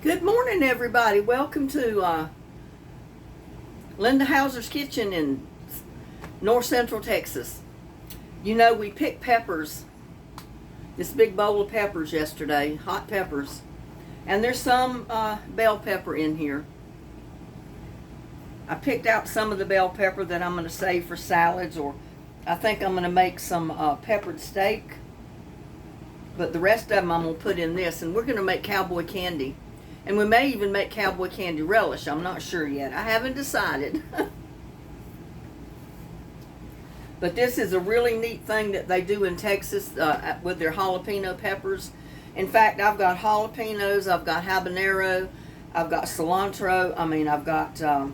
Good morning, everybody. Welcome to Linda Hauser's Kitchen in North Central Texas. You know, we picked peppers, this big bowl of peppers yesterday, hot peppers. And there's some bell pepper in here. I picked out some of the bell pepper that I'm going to save for salads, or I think I'm going to make some peppered steak. But the rest of them I'm going to put in this, and we're going to make cowboy candy. And we may even make cowboy candy relish. I'm not sure yet. I haven't decided. But this is a really neat thing that they do in Texas with their jalapeno peppers. In fact, I've got jalapenos, I've got habanero, I've got cilantro, I've got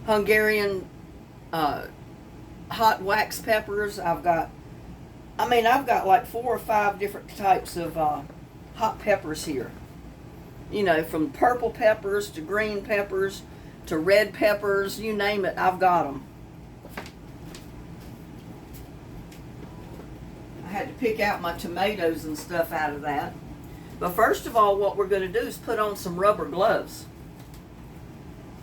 Hungarian hot wax peppers. I've got like 4 or 5 different types of hot peppers here. You know, from purple peppers to green peppers to red peppers, you name it, I've got them. I had to pick out my tomatoes and stuff out of that. But first of all, what we're going to do is put on some rubber gloves.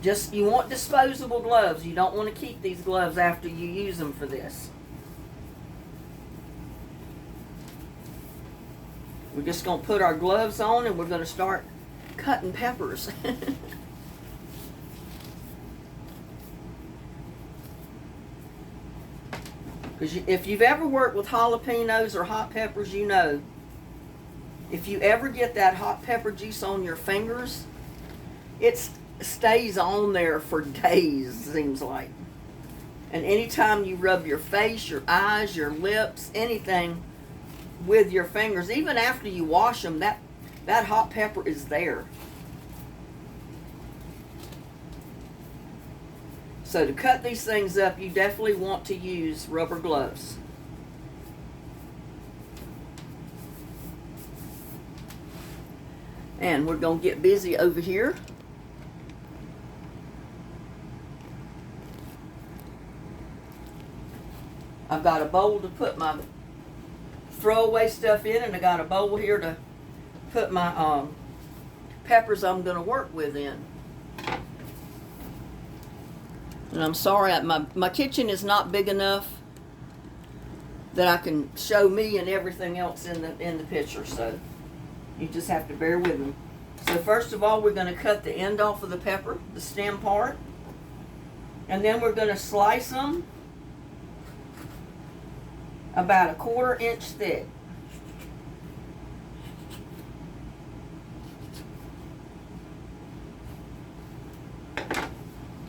You want disposable gloves. You don't want to keep these gloves after you use them for this. We're just going to put our gloves on and we're going to start cutting peppers. Because if you've ever worked with jalapenos or hot peppers, you know, if you ever get that hot pepper juice on your fingers, it stays on there for days, seems like. And anytime you rub your face, your eyes, your lips, anything with your fingers, even after you wash them, that hot pepper is there. So to cut these things up, you definitely want to use rubber gloves. And we're going to get busy over here. I've got a bowl to put my throwaway stuff in, and I got a bowl here to put my peppers I'm going to work with in. And I'm sorry, my kitchen is not big enough that I can show me and everything else in the picture, so you just have to bear with me. So first of all, we're going to cut the end off of the pepper, the stem part, and then we're going to slice them about 1/4 inch thick.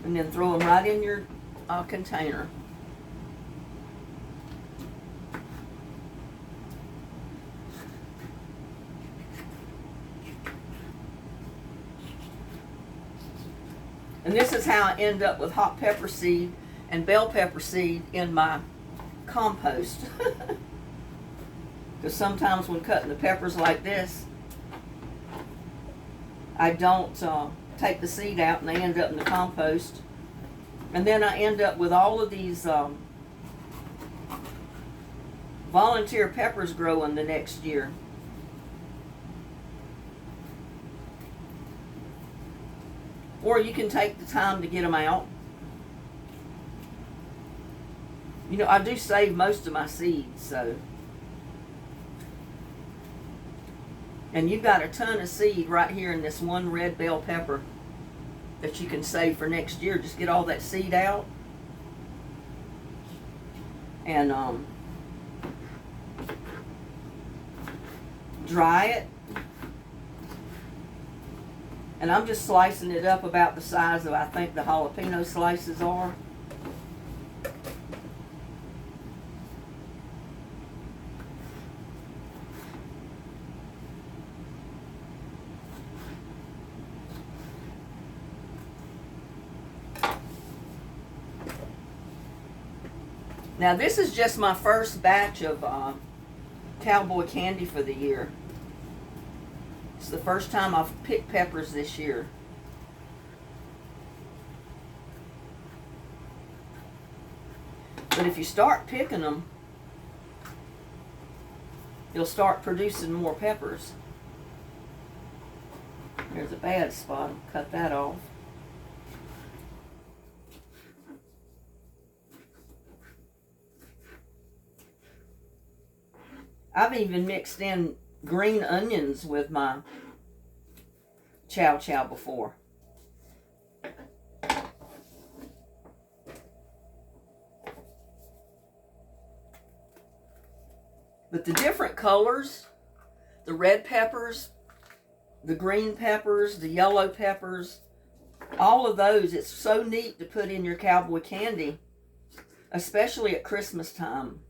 And then throw them right in your container. And this is how I end up with hot pepper seed and bell pepper seed in my compost. Because sometimes when cutting the peppers like this, I don't take the seed out and they end up in the compost. And then I end up with all of these volunteer peppers growing the next year. Or you can take the time to get them out. You know, I do save most of my seeds, so. And you've got a ton of seed right here in this one red bell pepper that you can save for next year. Just get all that seed out and dry it. And I'm just slicing it up about the size of, I think, the jalapeno slices are. Now this is just my first batch of cowboy candy for the year. It's the first time I've picked peppers this year. But if you start picking them, you'll start producing more peppers. There's a bad spot. I'll cut that off. I've even mixed in green onions with my chow chow before. But the different colors, the red peppers, the green peppers, the yellow peppers, all of those, it's so neat to put in your cowboy candy, especially at Christmas time,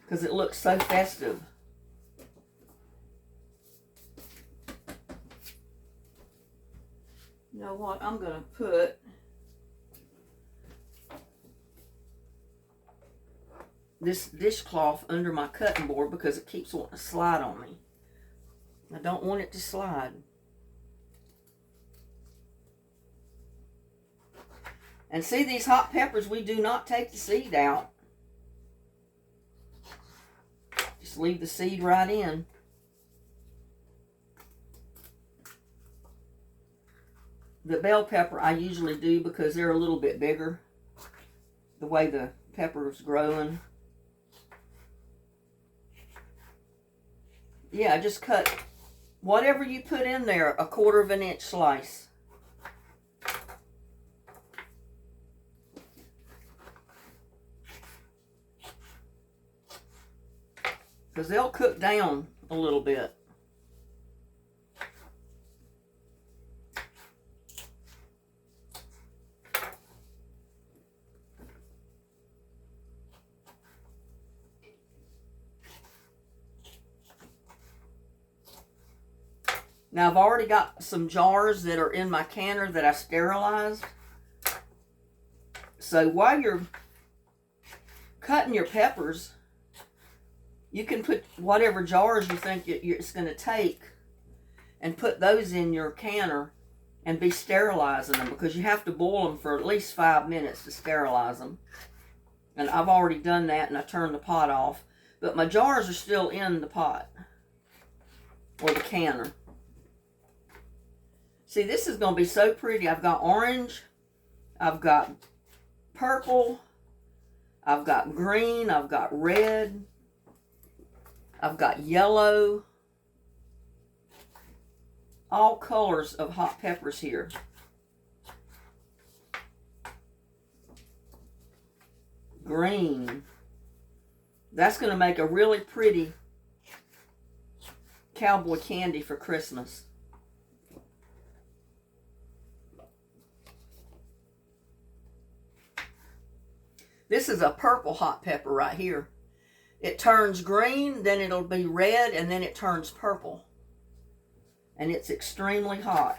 because it looks so festive. You know what? I'm going to put this dishcloth under my cutting board because it keeps wanting to slide on me. I don't want it to slide. And see, these hot peppers, we do not take the seed out. Just leave the seed right in. The bell pepper I usually do because they're a little bit bigger, the way the pepper's growing. Yeah, just cut whatever you put in there, 1/4 of an inch slice. Because they'll cook down a little bit. Now I've already got some jars that are in my canner that I sterilized. So while you're cutting your peppers, you can put whatever jars you think it's going to take and put those in your canner and be sterilizing them, because you have to boil them for at least 5 minutes to sterilize them. And I've already done that, and I turned the pot off. But my jars are still in the pot or the canner. See, this is going to be so pretty. I've got orange, I've got purple, I've got green, I've got red, I've got yellow. All colors of hot peppers here. Green. That's going to make a really pretty cowboy candy for Christmas. This is a purple hot pepper right here. It turns green, then it'll be red, and then it turns purple. And it's extremely hot.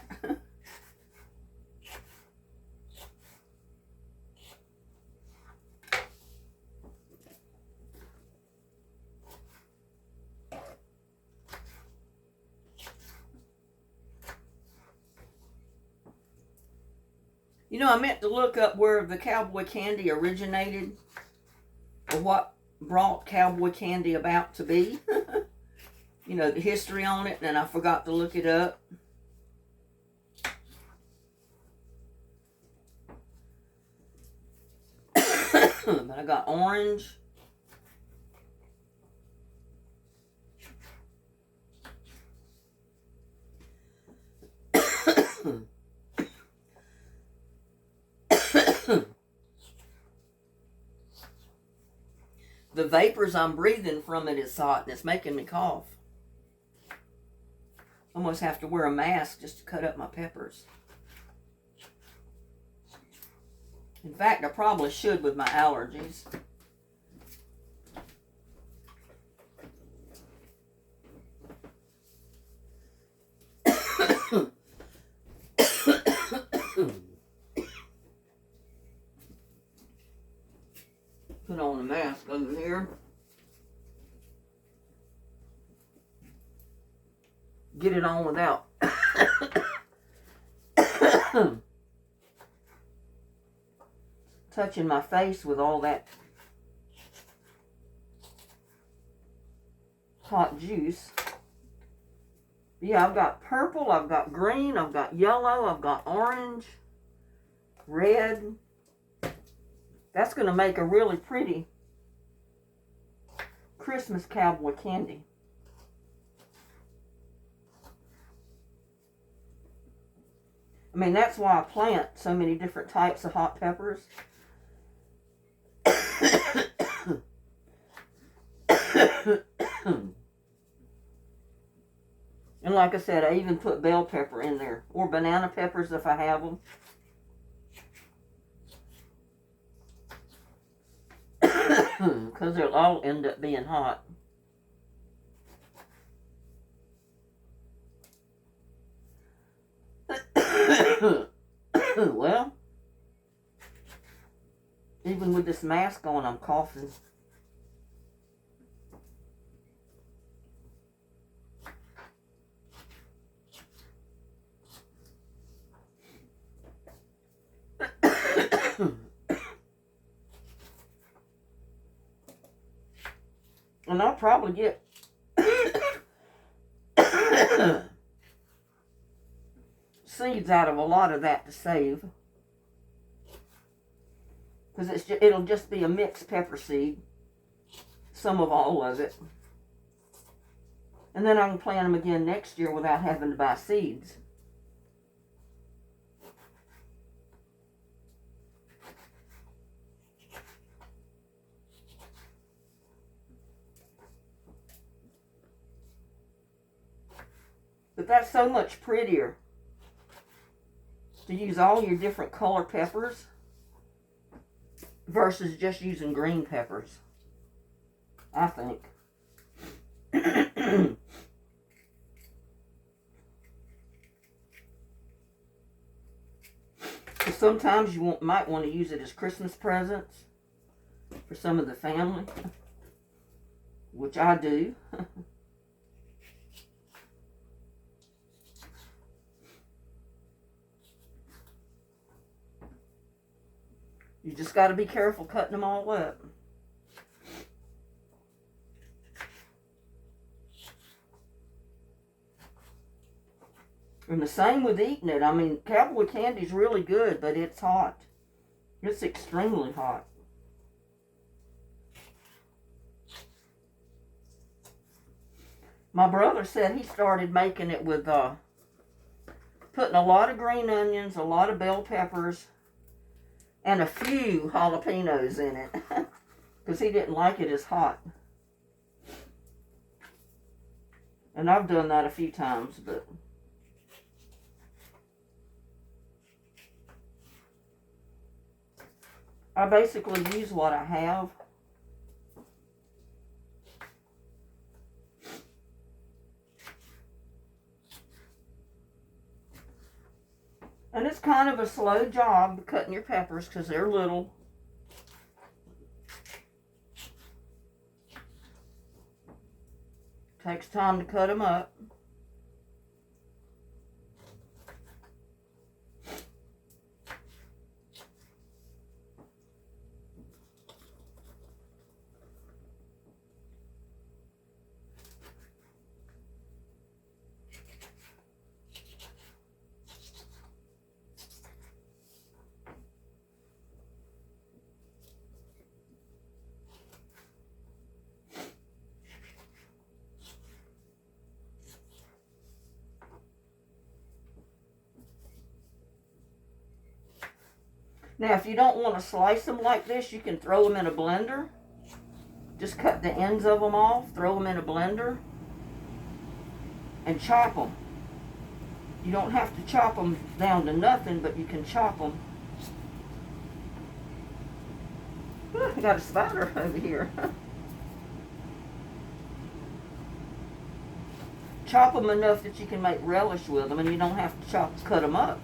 You know, I meant to look up where the cowboy candy originated, or what brought cowboy candy about to be. You know, the history on it, and I forgot to look it up. But I got orange. The vapors I'm breathing from it is hot, and it's making me cough. Almost have to wear a mask just to cut up my peppers. In fact, I probably should with my allergies. Put on a mask over here. Get it on without touching my face with all that hot juice. Yeah, I've got purple, I've got green, I've got yellow, I've got orange, red. That's going to make a really pretty Christmas cowboy candy. I mean, that's why I plant so many different types of hot peppers. And like I said, I even put bell pepper in there, or banana peppers if I have them. Because they'll all end up being hot. Well, even with this mask on, I'm coughing. And I'll probably get seeds out of a lot of that to save. Because it'll just be a mixed pepper seed. Some of all of it. And then I can plant them again next year without having to buy seeds. But that's so much prettier to use all your different color peppers versus just using green peppers, I think. Sometimes you might want to use it as Christmas presents for some of the family, which I do. You just got to be careful cutting them all up. And the same with eating it. I mean, cowboy candy's really good, but it's hot. It's extremely hot. My brother said he started making it with putting a lot of green onions, a lot of bell peppers, and a few jalapenos in it. Because he didn't like it as hot. And I've done that a few times, but... I basically use what I have. And it's kind of a slow job cutting your peppers because they're little. Takes time to cut them up. Now, if you don't want to slice them like this, you can throw them in a blender. Just cut the ends of them off, throw them in a blender, and chop them. You don't have to chop them down to nothing, but you can chop them. I got a spider over here. Chop them enough that you can make relish with them, and you don't have to cut them up.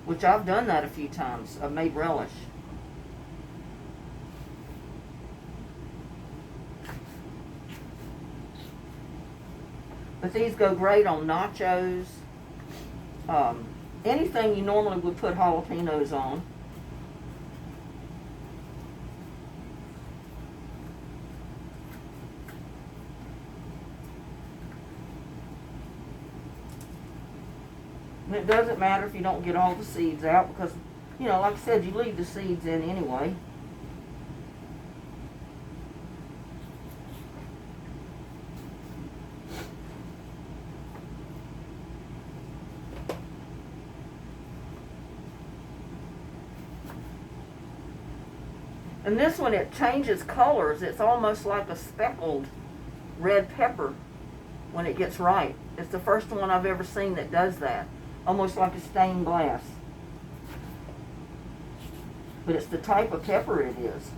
Which I've done that a few times. I've made relish. But these go great on nachos. Anything you normally would put jalapenos on. it doesn't matter if you don't get all the seeds out because, you know, like I said, you leave the seeds in anyway. And this one, it changes colors. It's almost like a speckled red pepper when it gets ripe. It's the first one I've ever seen that does that. Almost like a stained glass. But it's the type of pepper it is.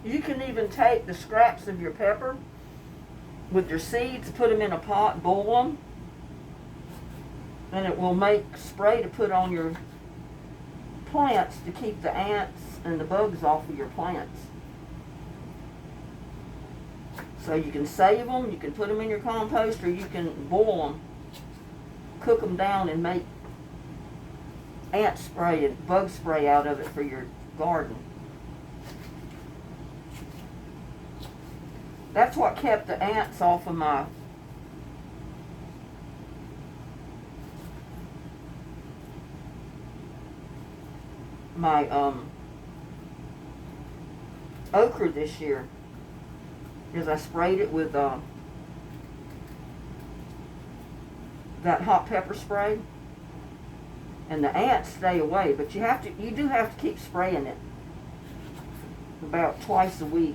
You can even take the scraps of your pepper with your seeds, put them in a pot, boil them, and it will make spray to put on your plants to keep the ants and the bugs off of your plants. So you can save them, you can put them in your compost, or you can boil them, cook them down, and make ant spray and bug spray out of it for your garden. That's what kept the ants off of my okra this year, is I sprayed it with that hot pepper spray, and the ants stay away. But you do have to keep spraying it about twice a week.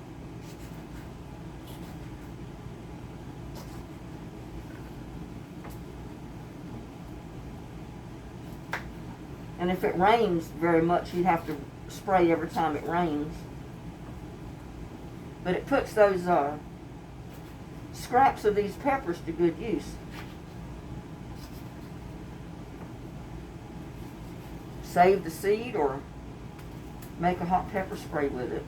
And if it rains very much, you'd have to spray every time it rains. But it puts those scraps of these peppers to good use. Save the seed or make a hot pepper spray with it.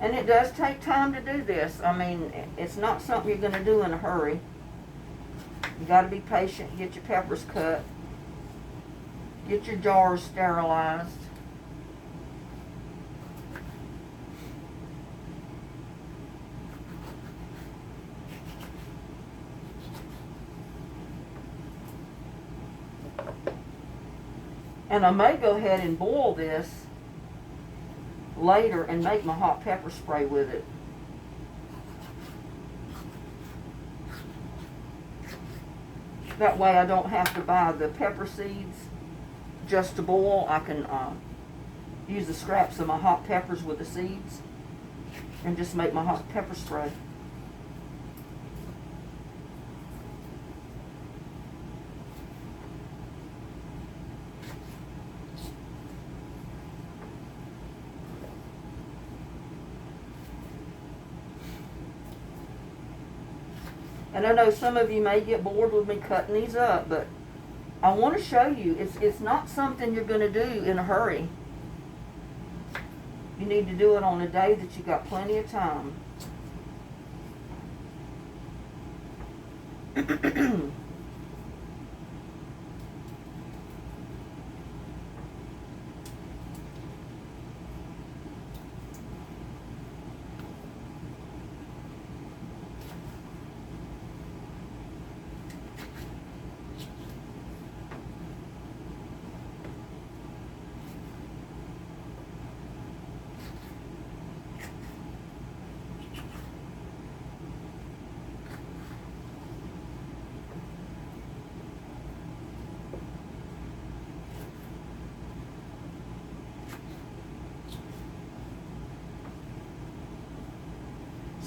And it does take time to do this. I mean, it's not something you're going to do in a hurry. You got to be patient, get your peppers cut, get your jars sterilized. And I may go ahead and boil this later and make my hot pepper spray with it. That way I don't have to buy the pepper seeds just to boil. I can use the scraps of my hot peppers with the seeds and just make my hot pepper spray. And I know some of you may get bored with me cutting these up, but I want to show you, it's not something you're going to do in a hurry. You need to do it on a day that you got plenty of time.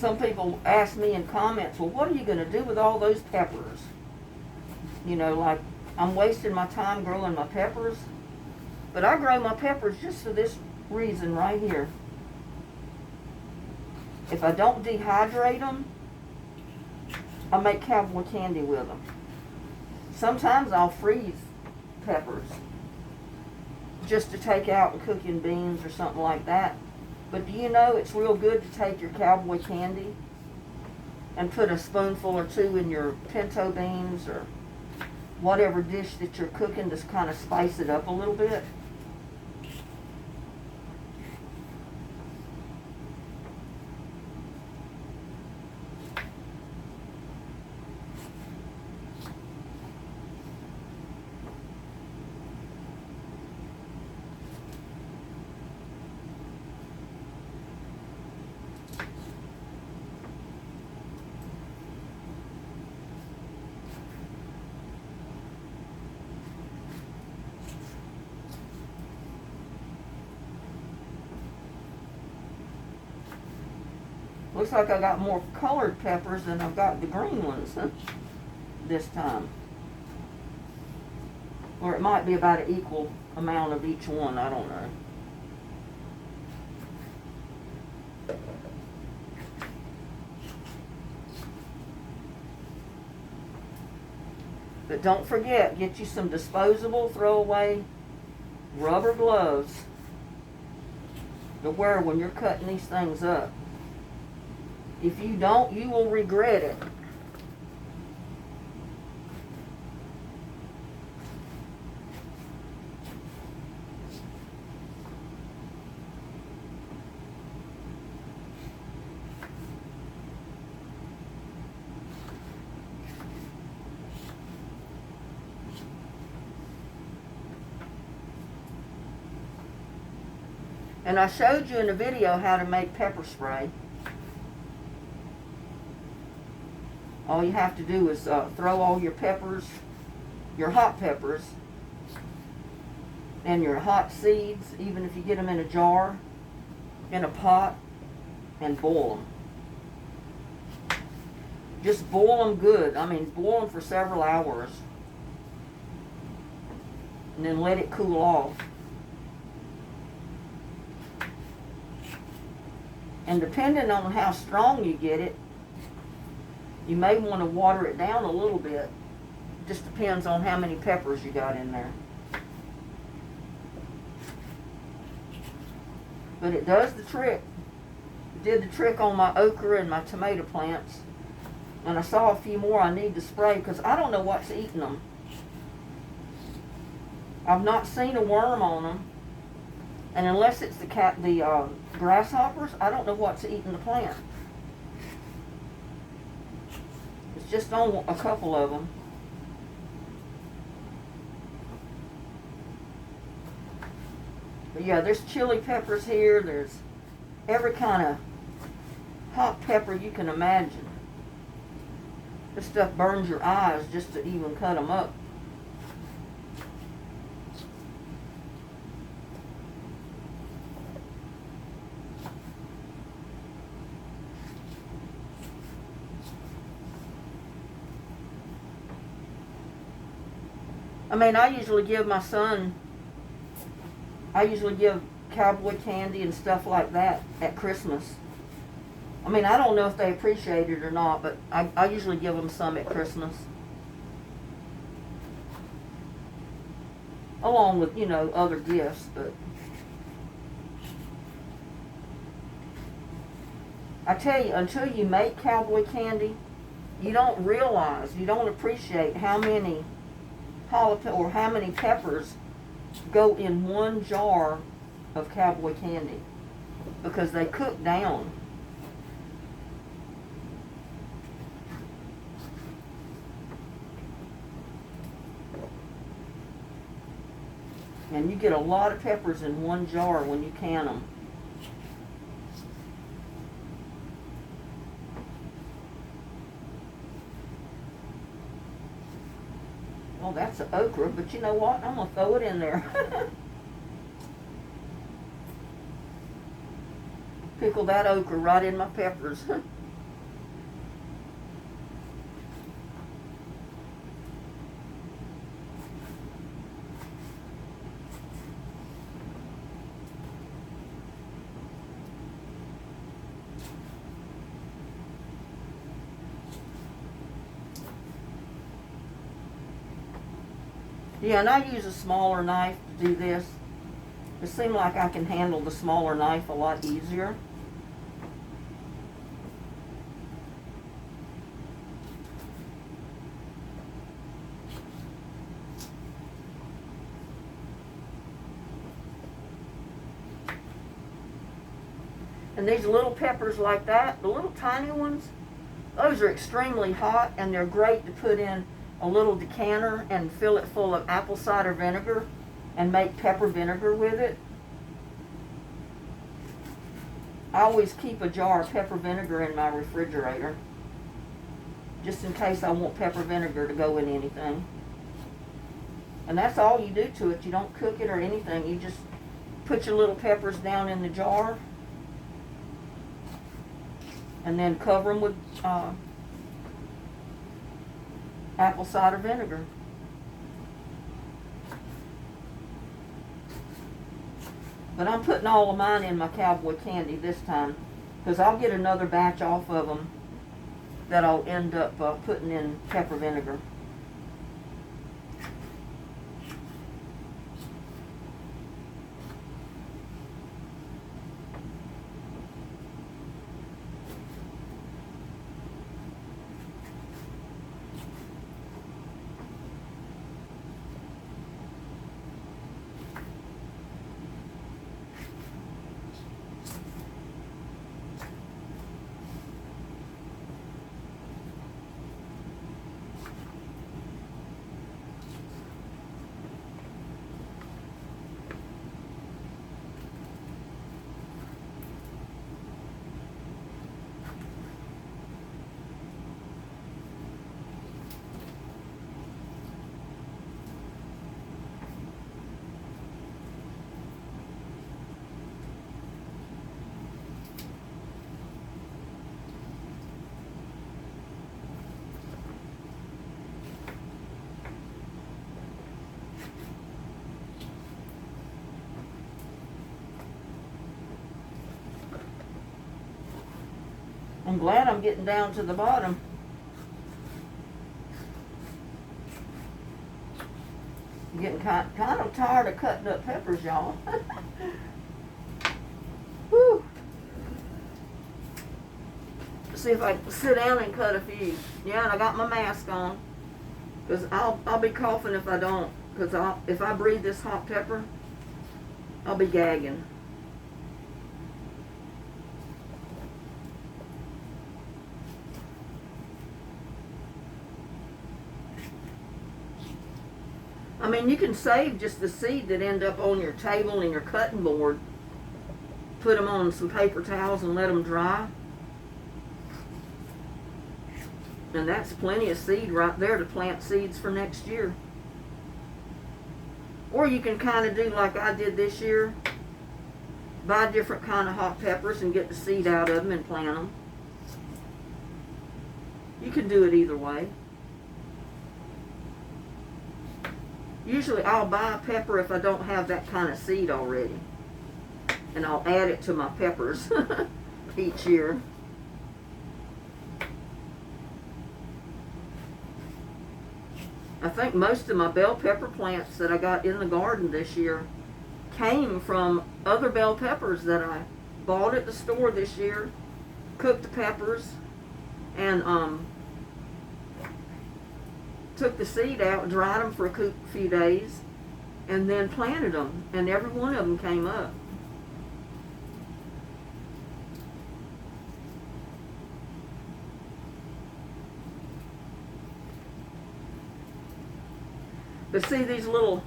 some people ask me in comments, well, what are you going to do with all those peppers? You know, like, I'm wasting my time growing my peppers. But I grow my peppers just for this reason right here. If I don't dehydrate them, I make cowboy candy with them. Sometimes I'll freeze peppers just to take out and cook in beans or something like that. But do you know it's real good to take your cowboy candy and put a spoonful or two in your pinto beans or whatever dish that you're cooking to kind of spice it up a little bit? Looks like I got more colored peppers than I've got the green ones this time. Or it might be about an equal amount of each one, I don't know. But don't forget, get you some disposable, throwaway rubber gloves to wear when you're cutting these things up. If you don't, you will regret it. And I showed you in the video how to make pepper spray. All you have to do is throw all your peppers, your hot peppers, and your hot seeds, even if you get them in a jar, in a pot, and boil them. Just boil them good. I mean, boil them for several hours. And then let it cool off. And depending on how strong you get it, you may want to water it down a little bit. Just depends on how many peppers you got in there. But it does the trick. It did the trick on my okra and my tomato plants. And I saw a few more I need to spray because I don't know what's eating them. I've not seen a worm on them. And unless it's the grasshoppers, I don't know what's eating the plant. It's just on a couple of them. But yeah, there's chili peppers here. There's every kind of hot pepper you can imagine. This stuff burns your eyes just to even cut them up. I mean, I usually give cowboy candy and stuff like that at Christmas. I mean, I don't know if they appreciate it or not, but I usually give them some at Christmas. Along with, you know, other gifts, but I tell you, until you make cowboy candy, you don't realize, you don't appreciate how many jalapeno or how many peppers go in one jar of cowboy candy because they cook down. And you get a lot of peppers in one jar when you can them. Well, that's an okra, but you know what? I'm going to throw it in there. Pickle that okra right in my peppers. Yeah, and I use a smaller knife to do this. It seems like I can handle the smaller knife a lot easier. And these little peppers like that, the little tiny ones, those are extremely hot, and they're great to put in a little decanter and fill it full of apple cider vinegar and make pepper vinegar with it. I always keep a jar of pepper vinegar in my refrigerator, just in case I want pepper vinegar to go in anything. And that's all you do to it. You don't cook it or anything. You just put your little peppers down in the jar and then cover them with apple cider vinegar. But I'm putting all of mine in my Cowboy candy this time, because I'll get another batch off of them that I'll end up putting in pepper vinegar. I'm glad I'm getting down to the bottom. I'm getting kind of tired of cutting up peppers, y'all. Whew. See if I can sit down and cut a few. Yeah, and I got my mask on, because I'll be coughing if I don't. Because if I breathe this hot pepper, I'll be gagging. I mean, you can save just the seed that end up on your table and your cutting board. Put them on some paper towels and let them dry. And that's plenty of seed right there to plant seeds for next year. Or you can kind of do like I did this year. Buy different kind of hot peppers and get the seed out of them and plant them. You can do it either way. Usually I'll buy a pepper if I don't have that kind of seed already. And I'll add it to my peppers each year. I think most of my bell pepper plants that I got in the garden this year came from other bell peppers that I bought at the store this year, cooked the peppers, and took the seed out, dried them for a few days, and then planted them, and every one of them came up. But see, these little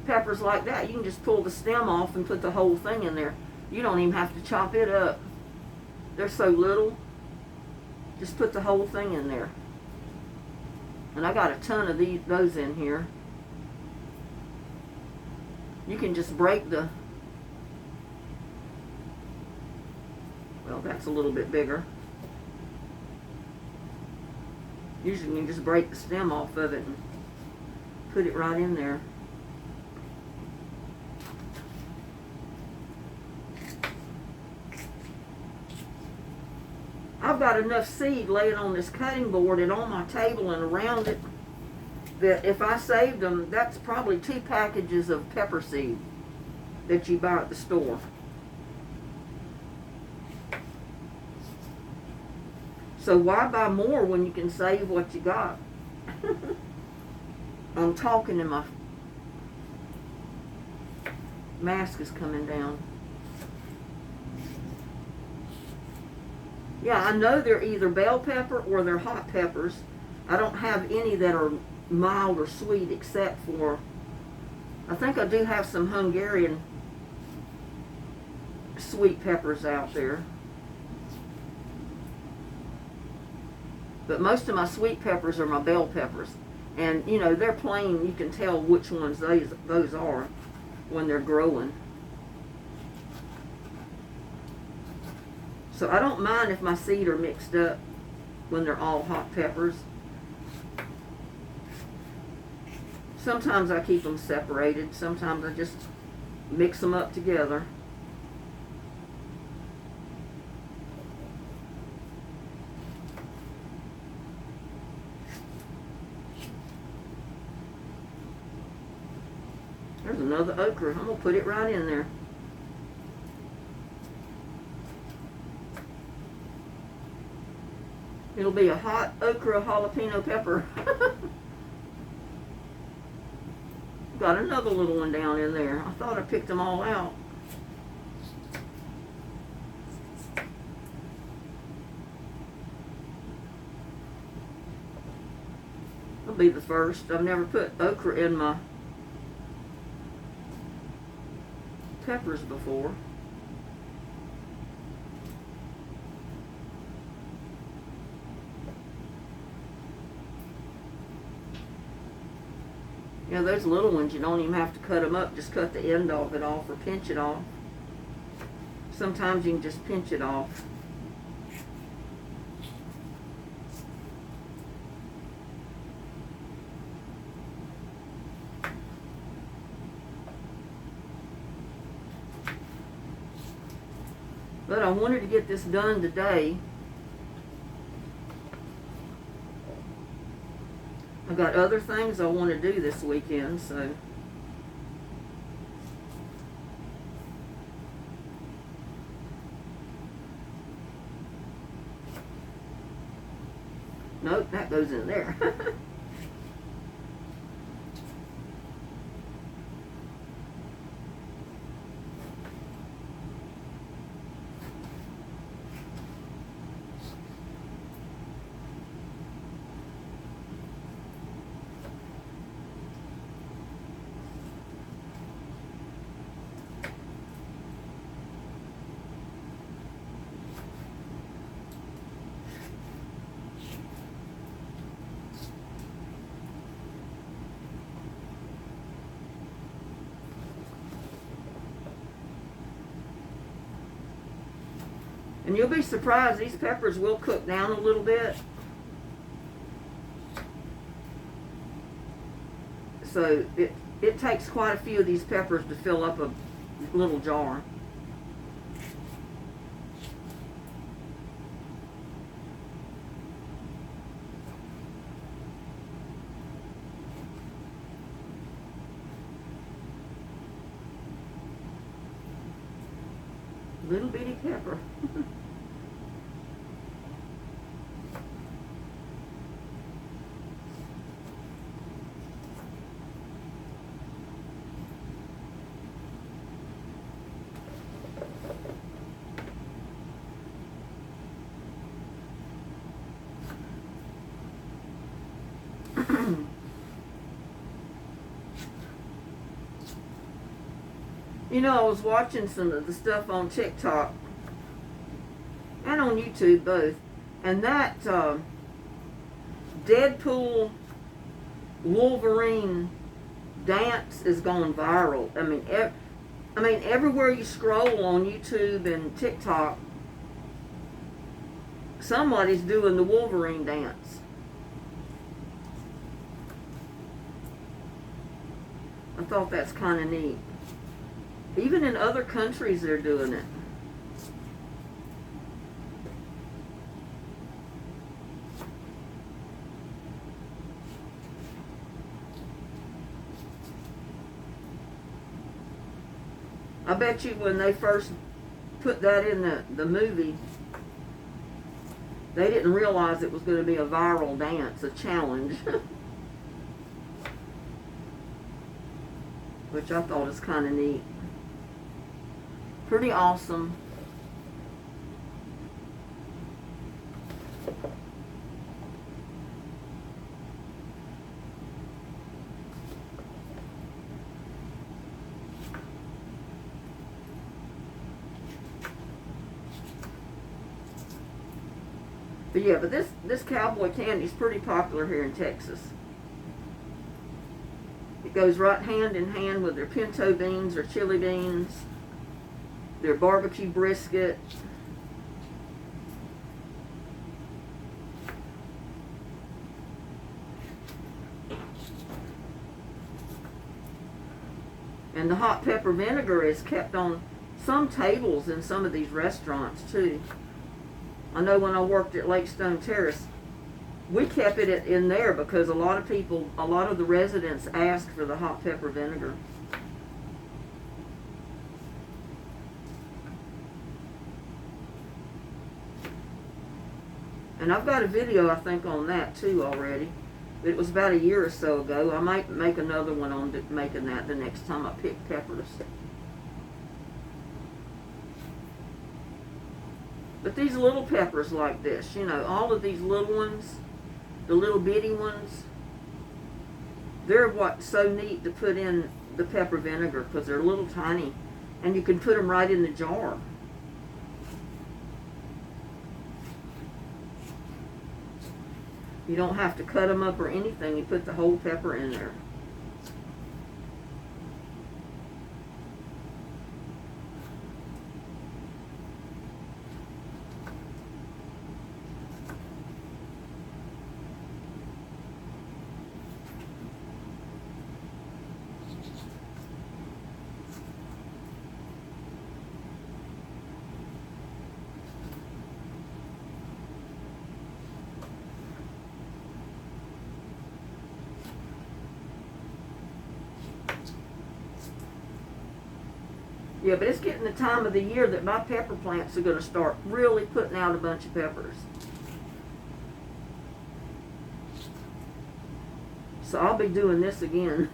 peppers like that, you can just pull the stem off and put the whole thing in there. You don't even have to chop it up. They're so little. Just put the whole thing in there. And I got a ton of those in here. You can just break the, well, that's a little bit bigger. Usually you can just break the stem off of it and put it right in there. I've got enough seed laying on this cutting board and on my table and around it that if I saved them, that's probably 2 packages of pepper seed that you buy at the store. So why buy more when you can save what you got? I'm talking and my mask is coming down. Yeah, I know they're either bell pepper or they're hot peppers. I don't have any that are mild or sweet except for, I think I do have some Hungarian sweet peppers out there. But most of my sweet peppers are my bell peppers. And, you know, they're plain. You can tell which ones those are when they're growing. So I don't mind if my seed are mixed up when they're all hot peppers. Sometimes I keep them separated. Sometimes I just mix them up together. There's another okra. I'm going to put it right in there. It'll be a hot okra jalapeno pepper. Got another little one down in there. I thought I picked them all out. It'll be the first. I've never put okra in my peppers before. You know, those little ones, you don't even have to cut them up. Just cut the end of it off or pinch it off. Sometimes you can just pinch it off. But I wanted to get this done today. I got other things I want to do this weekend, so. Nope, that goes in there. And you'll be surprised, these peppers will cook down a little bit. So it takes quite a few of these peppers to fill up a little jar. Little bitty pepper. You know, I was watching some of the stuff on TikTok and on YouTube both, and that Deadpool Wolverine dance is going viral. I mean, everywhere you scroll on YouTube and TikTok, somebody's doing the Wolverine dance. I thought that's kind of neat. Even in other countries, they're doing it. bet you when they first put that in the movie, they didn't realize it was going to be a viral dance, a challenge. Which I thought is kind of neat. Pretty awesome. But yeah, but this Cowboy candy is pretty popular here in Texas. It goes right hand in hand with their pinto beans or chili beans, their barbecue brisket. And the hot pepper vinegar is kept on some tables in some of these restaurants too. I know when I worked at Lake Stone Terrace, we kept it in there because a lot of the residents asked for the hot pepper vinegar. And I've got a video, I think, on that too already. It was about a year or so ago. I might make another one on making that the next time I pick peppers. But these little peppers like this, you know, all of these little ones, the little bitty ones, they're what's so neat to put in the pepper vinegar because they're little tiny and you can put them right in the jar. You don't have to cut them up or anything. You put the whole pepper in there. Yeah, but it's getting the time of the year that my pepper plants are going to start really putting out a bunch of peppers. So I'll be doing this again.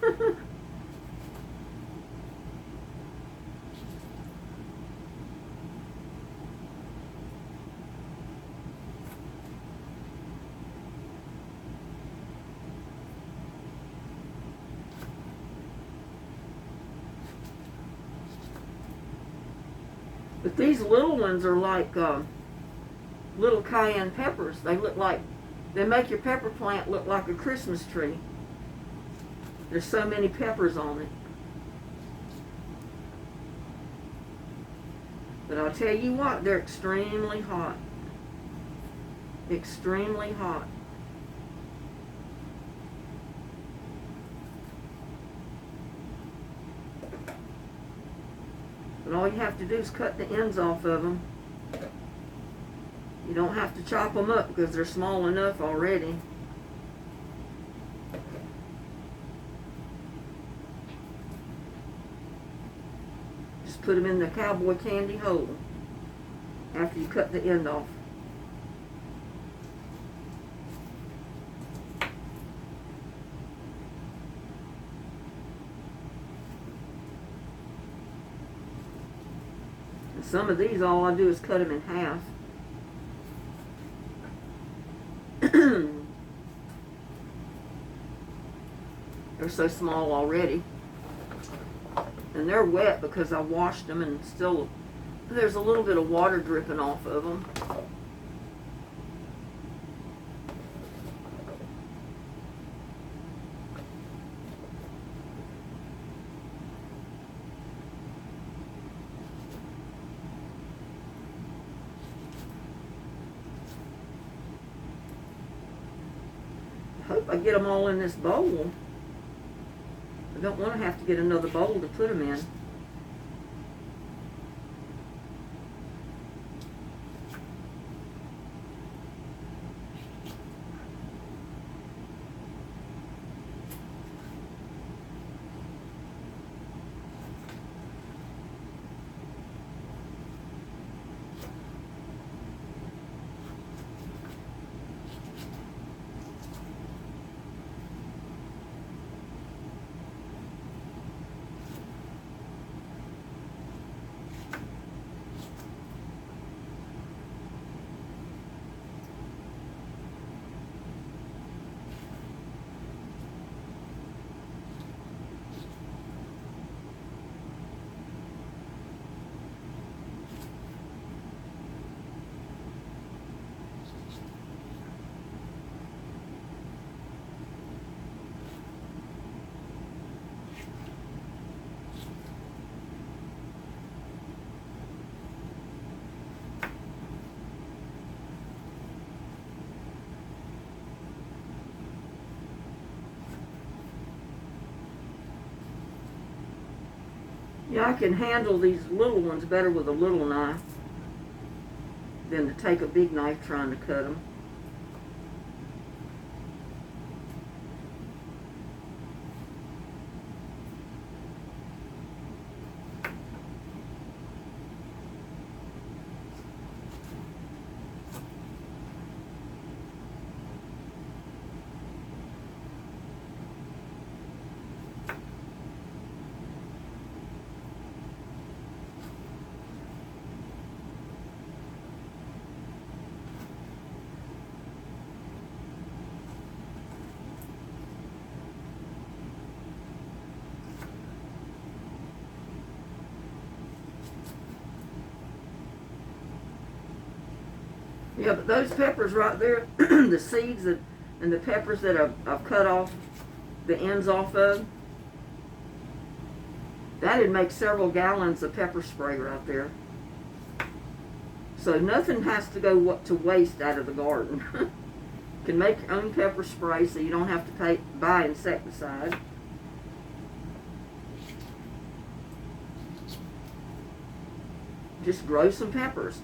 But these little ones are like little cayenne peppers. They look like, they make your pepper plant look like a Christmas tree. There's so many peppers on it. But I'll tell you what, they're extremely hot. Extremely hot. But all you have to do is cut the ends off of them. You don't have to chop them up because they're small enough already. Just put them in the Cowboy candy hole after you cut the end off. Some of these, all I do is cut them in half. They're so small already. And they're wet because I washed them and still, there's a little bit of water dripping off of them. I hope I get them all in this bowl. I don't want to have to get another bowl to put them in. Yeah, I can handle these little ones better with a little knife than to take a big knife trying to cut them. Yeah, but those peppers right there, the seeds and the peppers that I've cut off the ends off of, that'd make several gallons of pepper spray right there. So nothing has to go to waste out of the garden. You can make your own pepper spray so you don't have to buy insecticide. Just grow some peppers.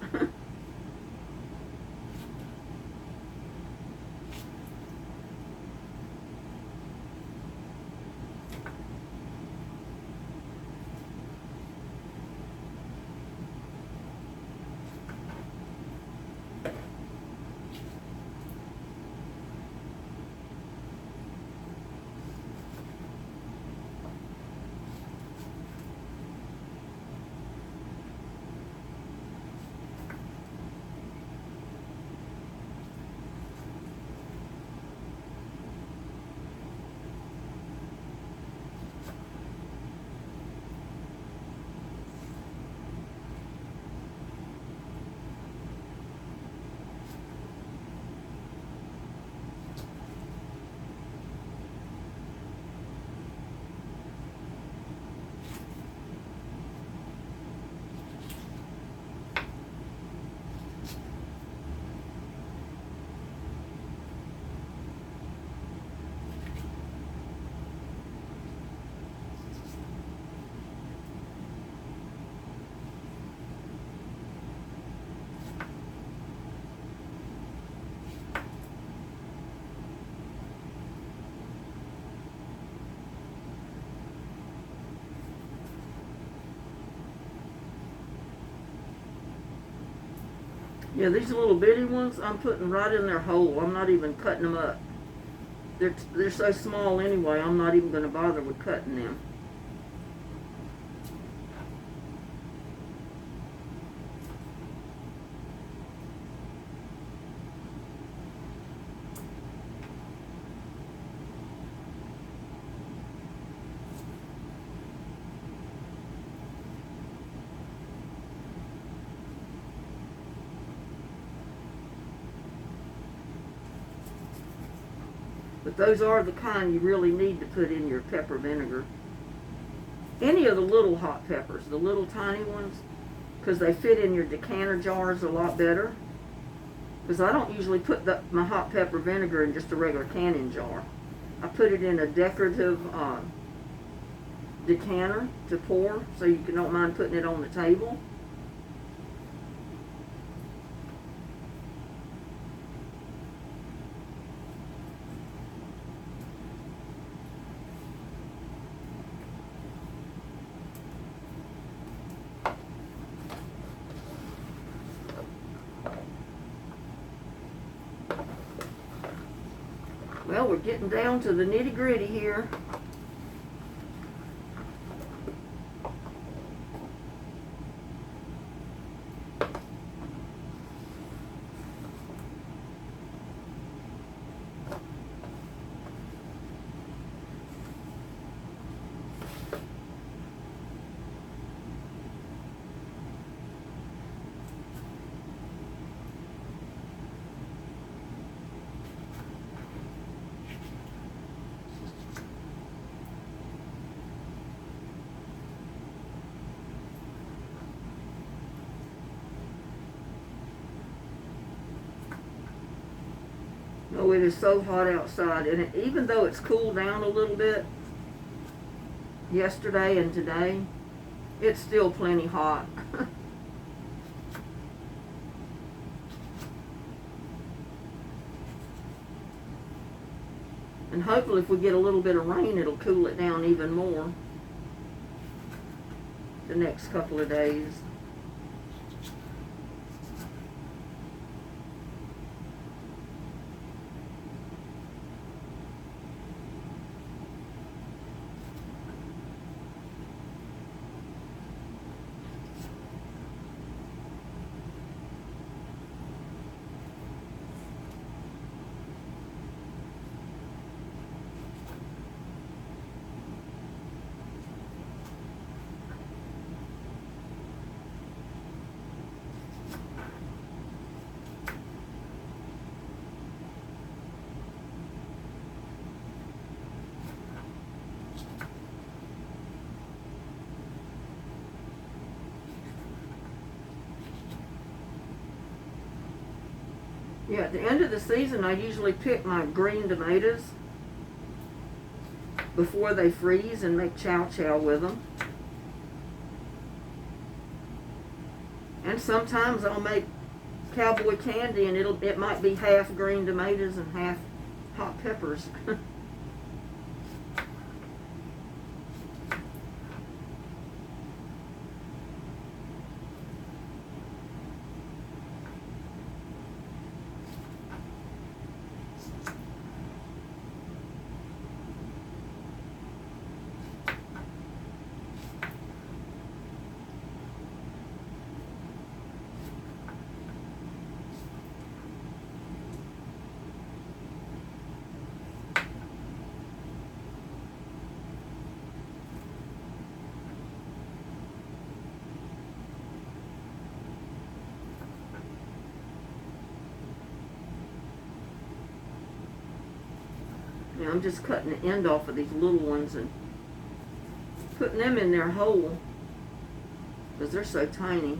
Yeah, these little bitty ones I'm putting right in their hole. I'm not even cutting them up. They're so small anyway, I'm not even going to bother with cutting them. But those are the kind you really need to put in your pepper vinegar. Any of the little hot peppers, the little tiny ones, because they fit in your decanter jars a lot better. Because I don't usually put my hot pepper vinegar in just a regular canning jar. I put it in a decorative decanter to pour, so you don't mind putting it on the table. Well, we're getting down to the nitty-gritty here. Oh, it is so hot outside, and even though it's cooled down a little bit yesterday and today, It's still plenty hot. And hopefully if we get a little bit of rain, it'll cool it down even more the next couple of days. Yeah, at the end of the season, I usually pick my green tomatoes before they freeze and make chow chow with them. And sometimes I'll make cowboy candy, and it might be half green tomatoes and half hot peppers. Now I'm just cutting the end off of these little ones and putting them in their hole because they're so tiny.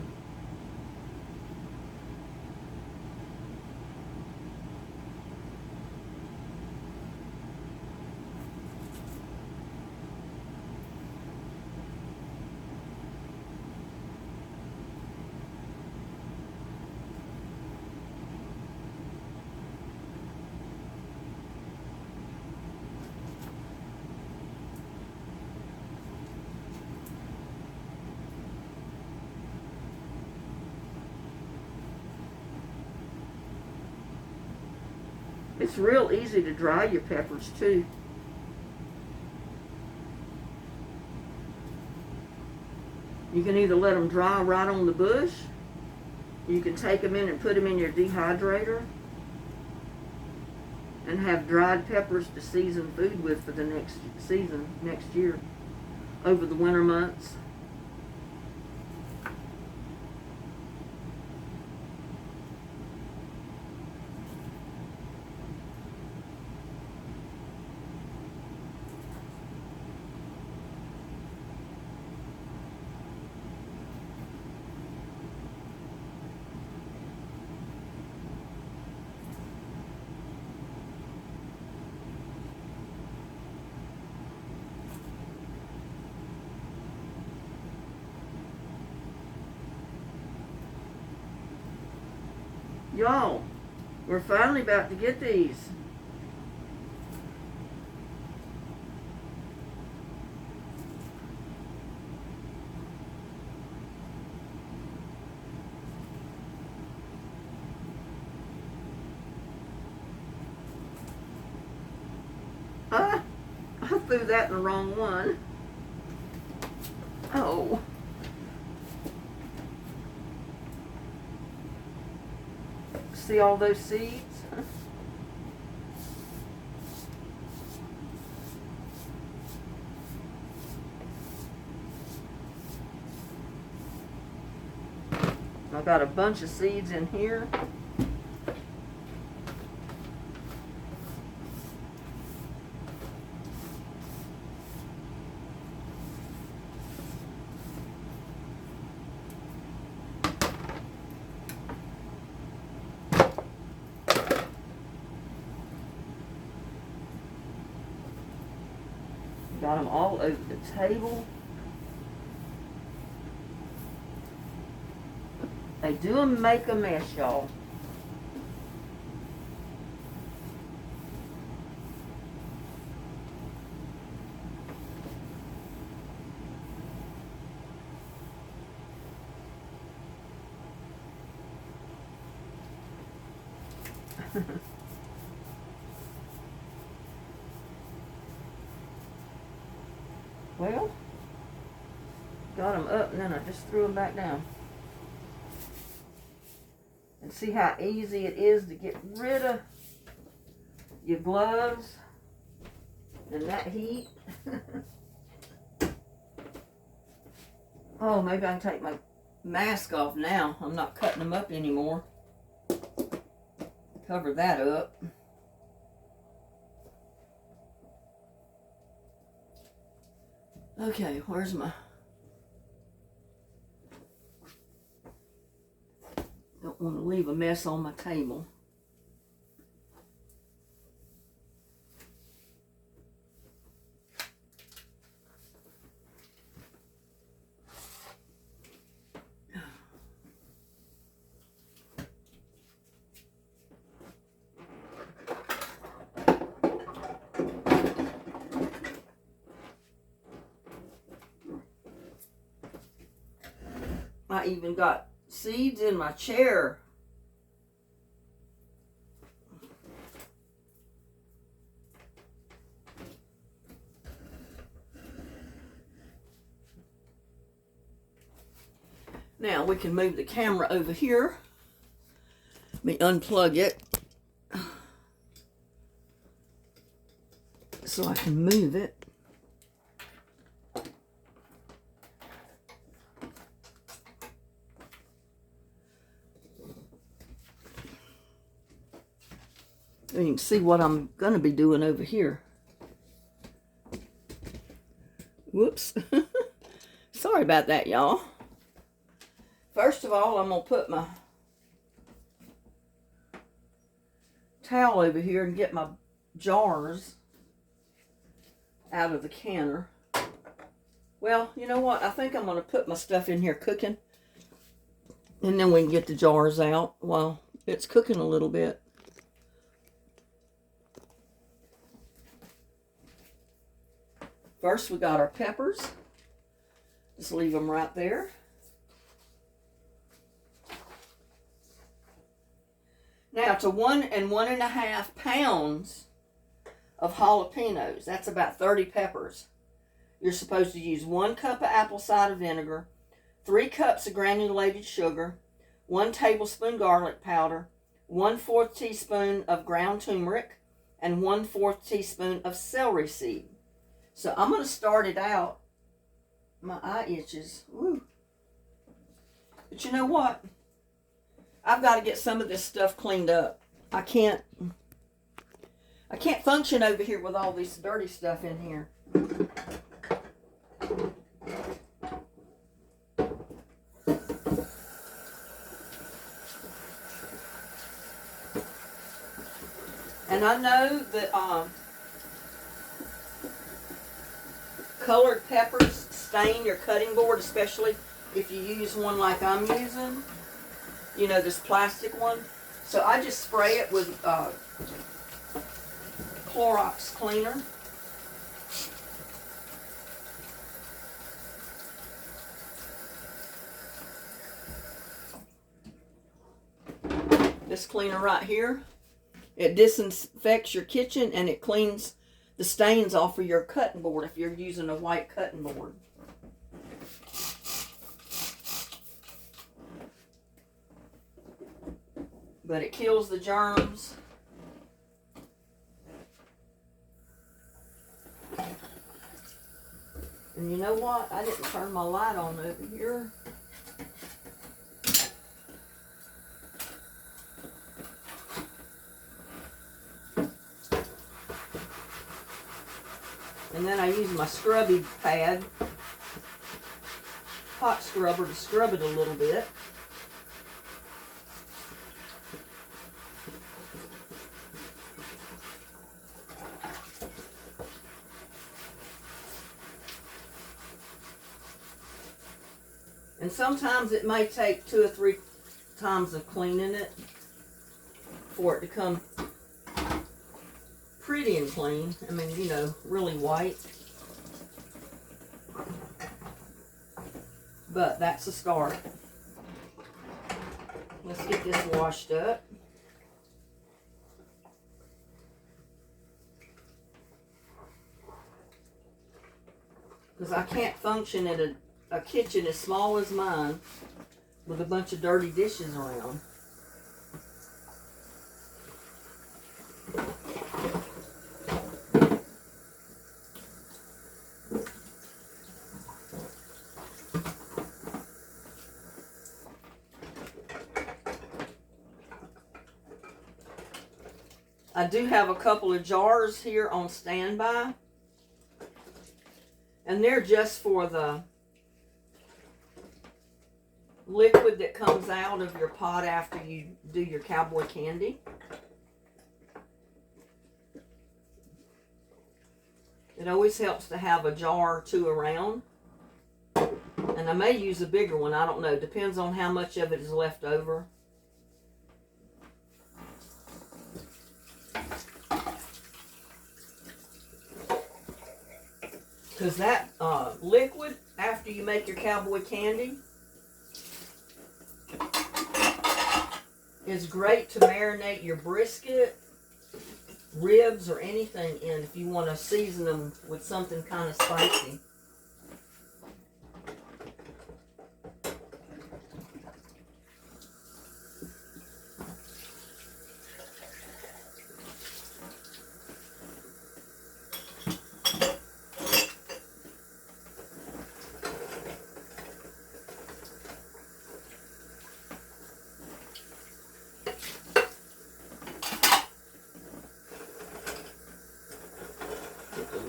It's real easy to dry your peppers too. You can either let them dry right on the bush, you can take them in and put them in your dehydrator and have dried peppers to season food with for the next season, next year, over the winter months. Y'all, we're finally about to get these. I threw that in the wrong one. Oh. See all those seeds? I've got a bunch of seeds in here. Got them all over the table. They do make a mess, y'all. Well, got them up and then I just threw them back down. And see how easy it is to get rid of your gloves and that heat. Oh, maybe I can take my mask off now. I'm not cutting them up anymore. Cover that up. Okay, where's my... Don't want to leave a mess on my table. I even got seeds in my chair. Now we can move the camera over here. Let me unplug it so I can move it. And you can see what I'm going to be doing over here. Whoops. Sorry about that, y'all. First of all, I'm going to put my towel over here and get my jars out of the canner. Well, you know what? I think I'm going to put my stuff in here cooking. And then we can get the jars out while it's cooking a little bit. First, we got our peppers. Just leave them right there. Now, to 1 1.5 pounds of jalapenos, that's about 30 peppers. You're supposed to use 1 cup of apple cider vinegar, 3 cups of granulated sugar, 1 tablespoon garlic powder, 1/4 teaspoon of ground turmeric, and 1/4 teaspoon of celery seed. So I'm going to start it out. My eye itches. Woo. But you know what? I've got to get some of this stuff cleaned up. I can't function over here with all this dirty stuff in here. And I know that colored peppers stain your cutting board, especially if you use one like I'm using. You know, this plastic one. So I just spray it with Clorox cleaner. This cleaner right here, it disinfects your kitchen and it cleans the stains off of your cutting board if you're using a white cutting board. But it kills the germs. And you know what? I didn't turn my light on over here. And then I use my scrubby pad, hot scrubber, to scrub it a little bit. And sometimes it may take 2 or 3 times of cleaning it for it to come pretty and clean. I mean, you know, really white. But that's a start. Let's get this washed up. Because I can't function in a kitchen as small as mine with a bunch of dirty dishes around. I do have a couple of jars here on standby, and they're just for the liquid that comes out of your pot after you do your cowboy candy. It always helps to have a jar or two around, and I may use a bigger one, I don't know, depends on how much of it is left over. Because that liquid, after you make your cowboy candy, is great to marinate your brisket, ribs, or anything in if you want to season them with something kind of spicy.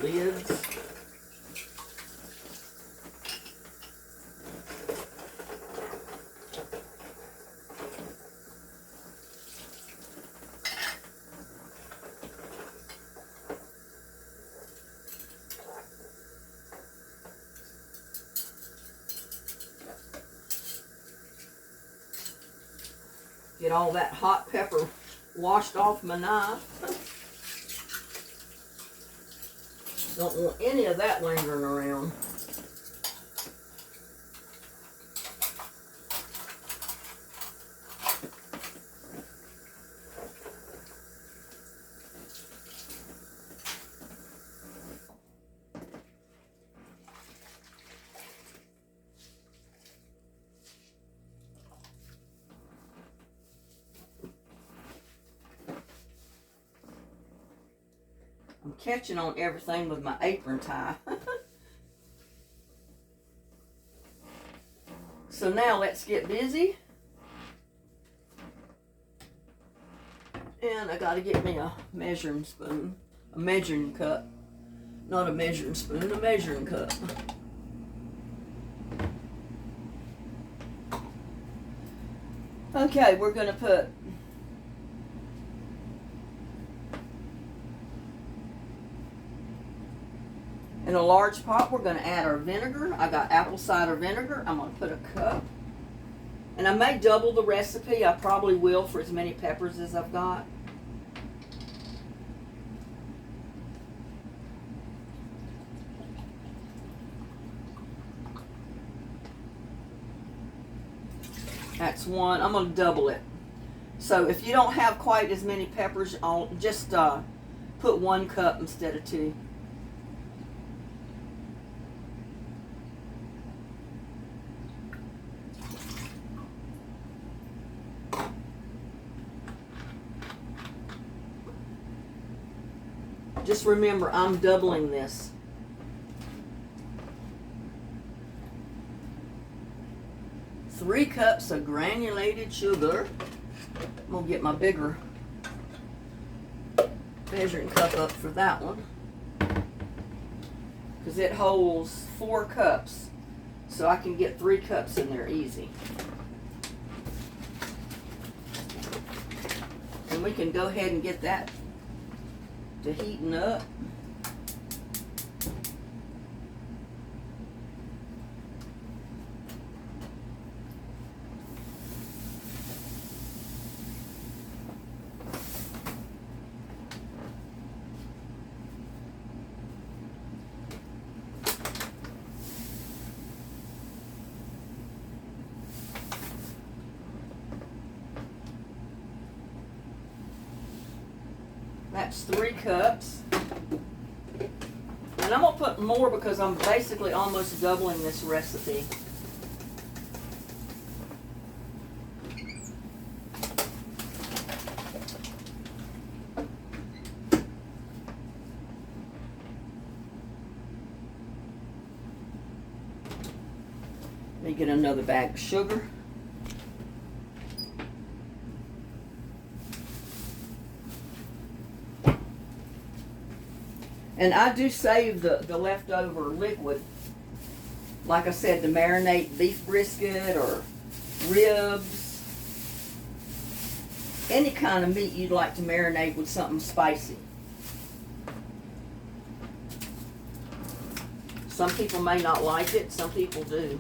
Lids. Get all that hot pepper washed off my knife. Don't want any of that lingering around. I'm catching on everything with my apron tie. So now let's get busy. And I gotta get me a measuring spoon, a measuring cup. Not a measuring spoon, a measuring cup. Okay, we're gonna put in a large pot, we're going to add our vinegar. I got apple cider vinegar. I'm going to put a cup. And I may double the recipe. I probably will for as many peppers as I've got. That's one. I'm going to double it. So if you don't have quite as many peppers, I'll just put 1 cup instead of 2. Just remember, I'm doubling this. Three cups of granulated sugar. I'm going to get my bigger measuring cup up for that one, because it holds 4 cups, so I can get 3 cups in there easy. And we can go ahead and get that to heating up. That's 3 cups. And I'm going to put more because I'm basically almost doubling this recipe. Let me get another bag of sugar. And I do save the leftover liquid, like I said, to marinate beef brisket or ribs. Any kind of meat you'd like to marinate with something spicy. Some people may not like it, some people do.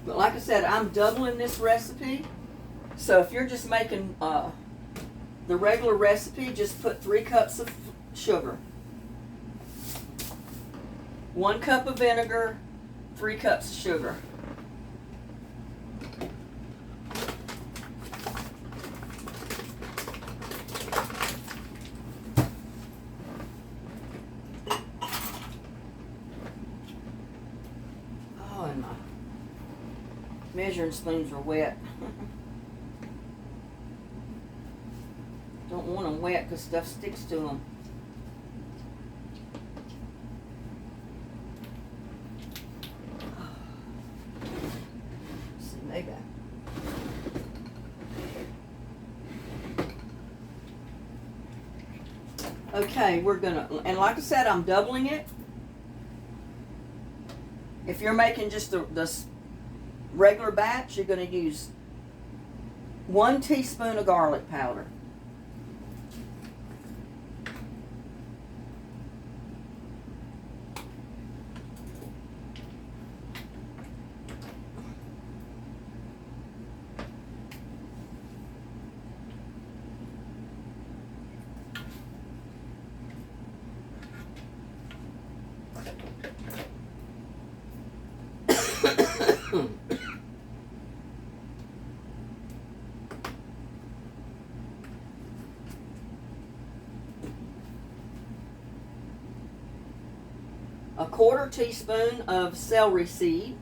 But like I said, I'm doubling this recipe. So if you're just making the regular recipe, just put 3 cups of sugar, 1 cup of vinegar, 3 cups of sugar. Oh, and my measuring spoons are wet. Don't want them wet because stuff sticks to them. See, maybe. Okay, we're gonna, and like I said, I'm doubling it. If you're making just the regular batch, you're going to use 1 teaspoon of garlic powder. A 1/4 teaspoon of celery seed.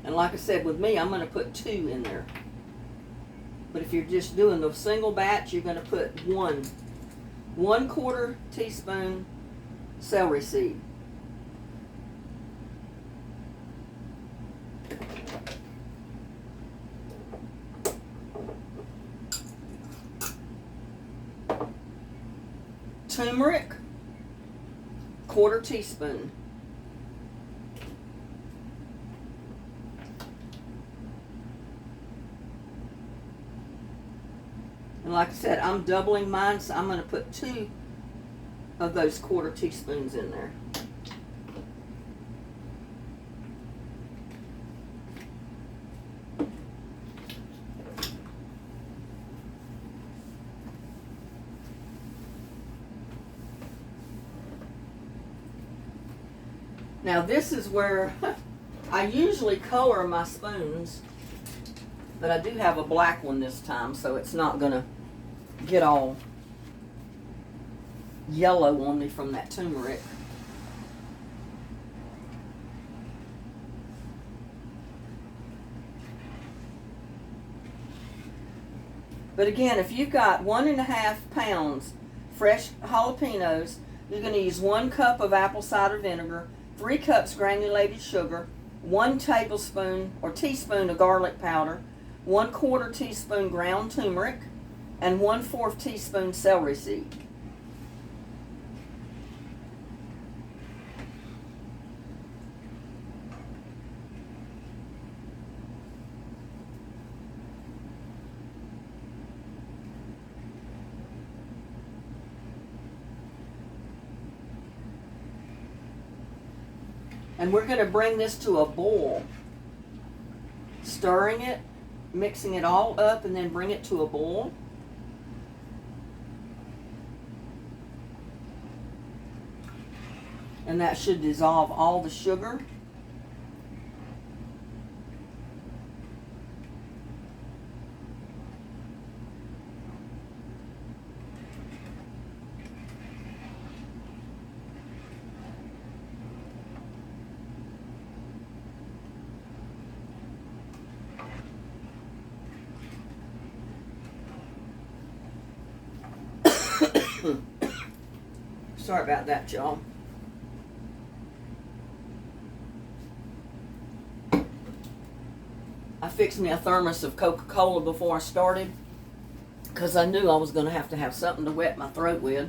And like I said, with me, I'm going to put 2 in there. But if you're just doing the single batch, you're going to put 1/4 teaspoon celery seed. Turmeric, 1/4 teaspoon. And like I said, I'm doubling mine, so I'm going to put 2 of those 1/4 teaspoons in there. Now this is where I usually color my spoons, but I do have a black one this time, so it's not going to get all yellow on me from that turmeric. But again, if you've got 1.5 pounds fresh jalapenos, you're going to use 1 cup of apple cider vinegar, 3 cups granulated sugar, 1 tablespoon or teaspoon of garlic powder, 1/4 teaspoon ground turmeric, and 1/4 teaspoon celery seed. And we're going to bring this to a boil. stirring it, mixing it all up, and then bring it to a boil. And that should dissolve all the sugar. Sorry about that, y'all. I fixed me a thermos of Coca-Cola before I started because I knew I was going to have something to wet my throat with.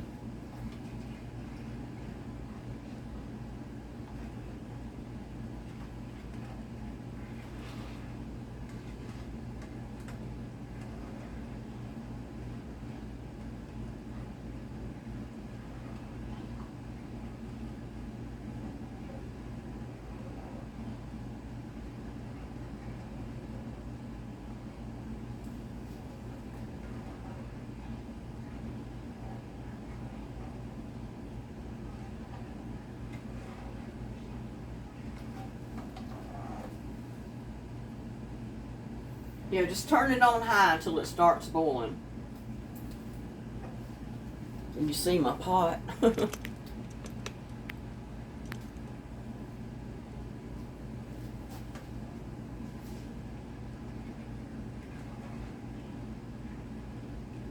Yeah, just turn it on high until it starts boiling. And you see my pot. And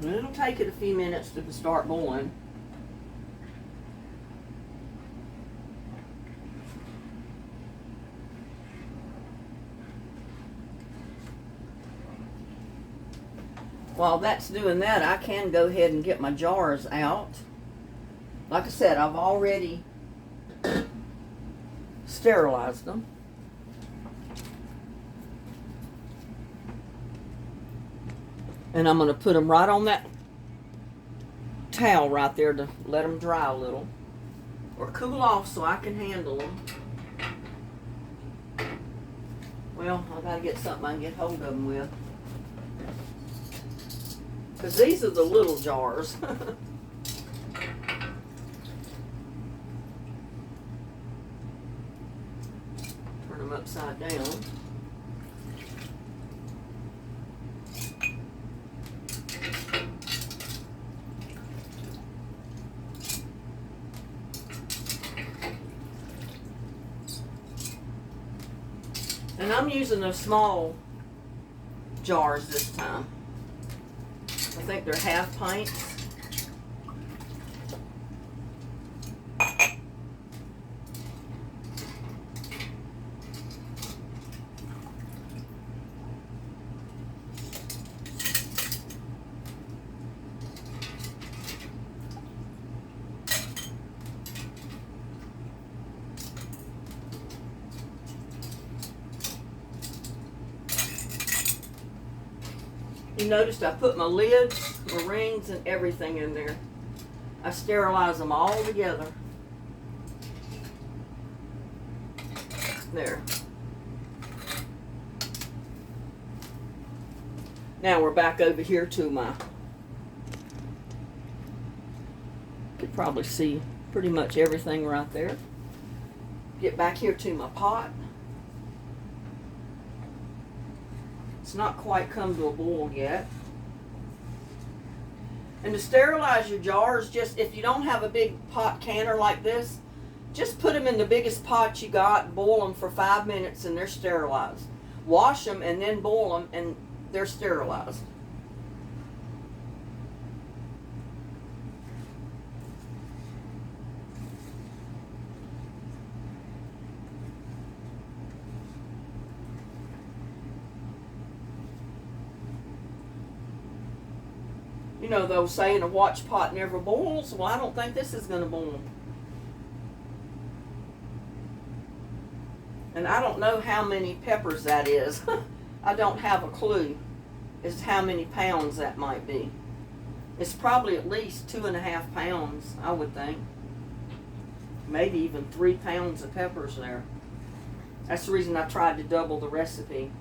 it'll take it a few minutes to start boiling. While that's doing that, I can go ahead and get my jars out. Like I said, I've already sterilized them. And I'm going to put them right on that towel right there to let them dry a little. Or cool off so I can handle them. Well, I've got to get something I can get hold of them with. Because these are the little jars. Turn them upside down. And I'm using the small jars this time. I think they're half pints. You noticed I put my lids, my rings, and everything in there. I sterilize them all together. There. Now we're back over here to my, you could probably see pretty much everything right there. Get back here to my pot. It's not quite come to a boil yet. And to sterilize your jars, just if you don't have a big pot canner like this, just put them in the biggest pot you got, boil them for 5 minutes, and they're sterilized. Wash them and then boil them, and they're sterilized. You know, those saying a watch pot never boils. Well, I don't think this is going to boil. And I don't know how many peppers that is. I don't have a clue as to how many pounds that might be. It's probably at least 2.5 pounds, I would think. Maybe even 3 pounds of peppers there. That's the reason I tried to double the recipe.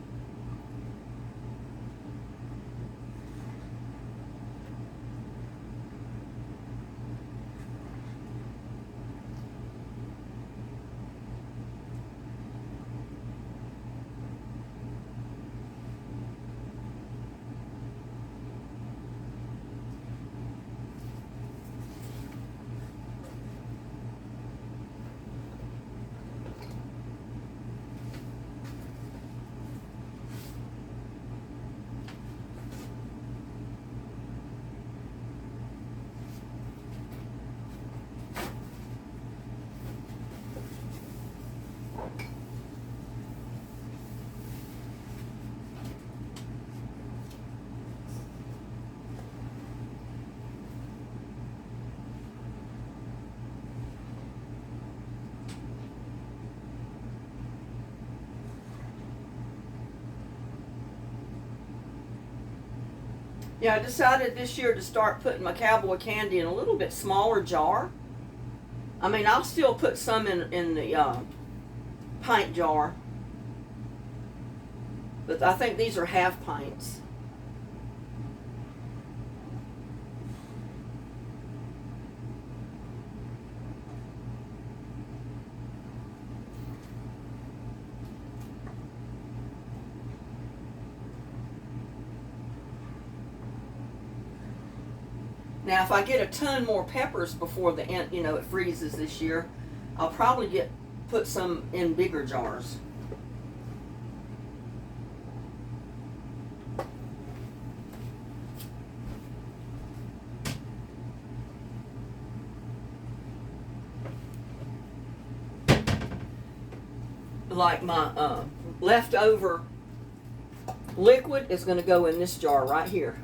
Yeah, I decided this year to start putting my Cowboy candy in a little bit smaller jar. I mean, I'll still put some in the pint jar, but I think these are half pints. Now, if I get a ton more peppers before the end, you know, it freezes this year, I'll probably put some in bigger jars. Like my leftover liquid is going to go in this jar right here.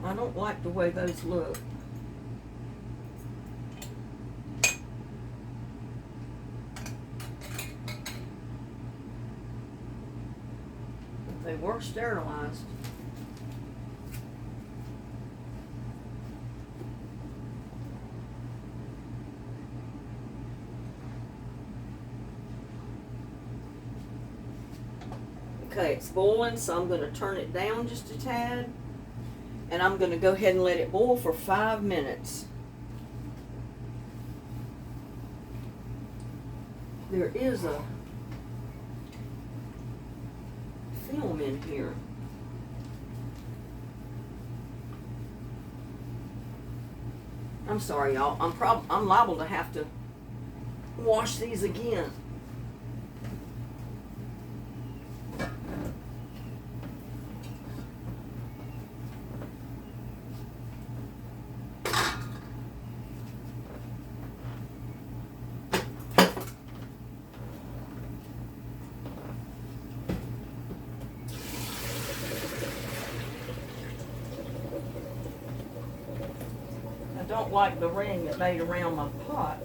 I don't like the way those look. They were sterilized. Okay, it's boiling, so I'm going to turn it down just a tad. And I'm going to go ahead and let it boil for 5 minutes. There is a film in here. I'm sorry, y'all. I'm liable to have to wash these again. I don't like the ring that made around my pot.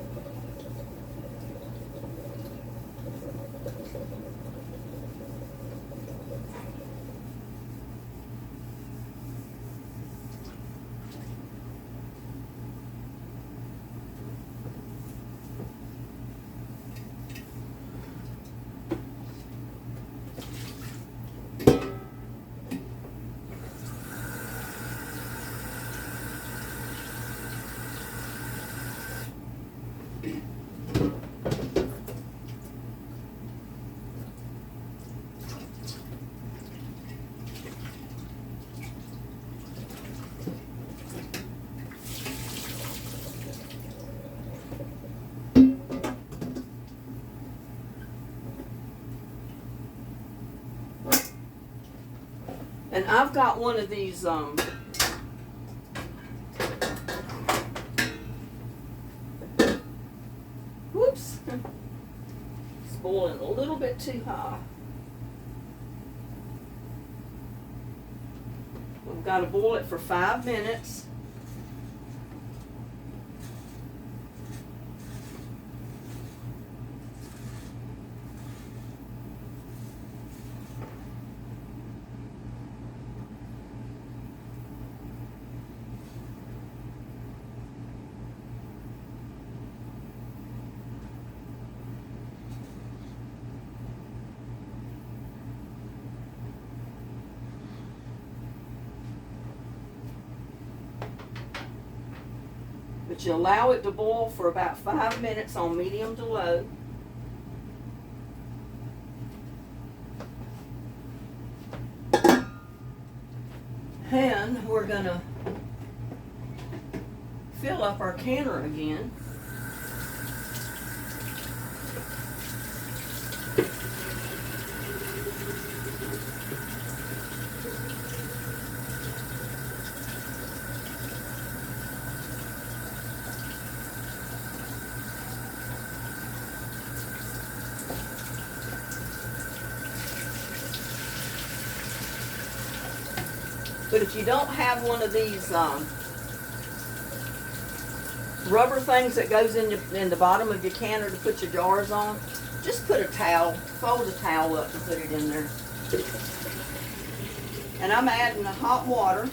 And I've got one of these whoops, it's boiling a little bit too high. We've got to boil it for 5 minutes. But you allow it to boil for about 5 minutes on medium to low. And we're going to fill up our canner again. But if you don't have one of these rubber things that goes in the bottom of your canner to put your jars on, just put a towel, fold a towel up and put it in there. And I'm adding the hot water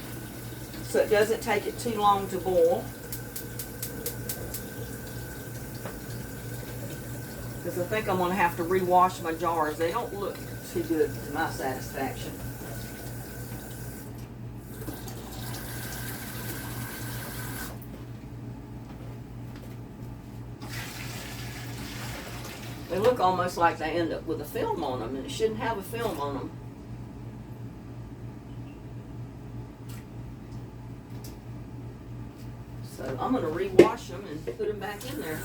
so it doesn't take it too long to boil. Because I think I'm going to have to rewash my jars. They don't look too good to my satisfaction. They look almost like they end up with a film on them, and it shouldn't have a film on them. So I'm going to rewash them and put them back in there.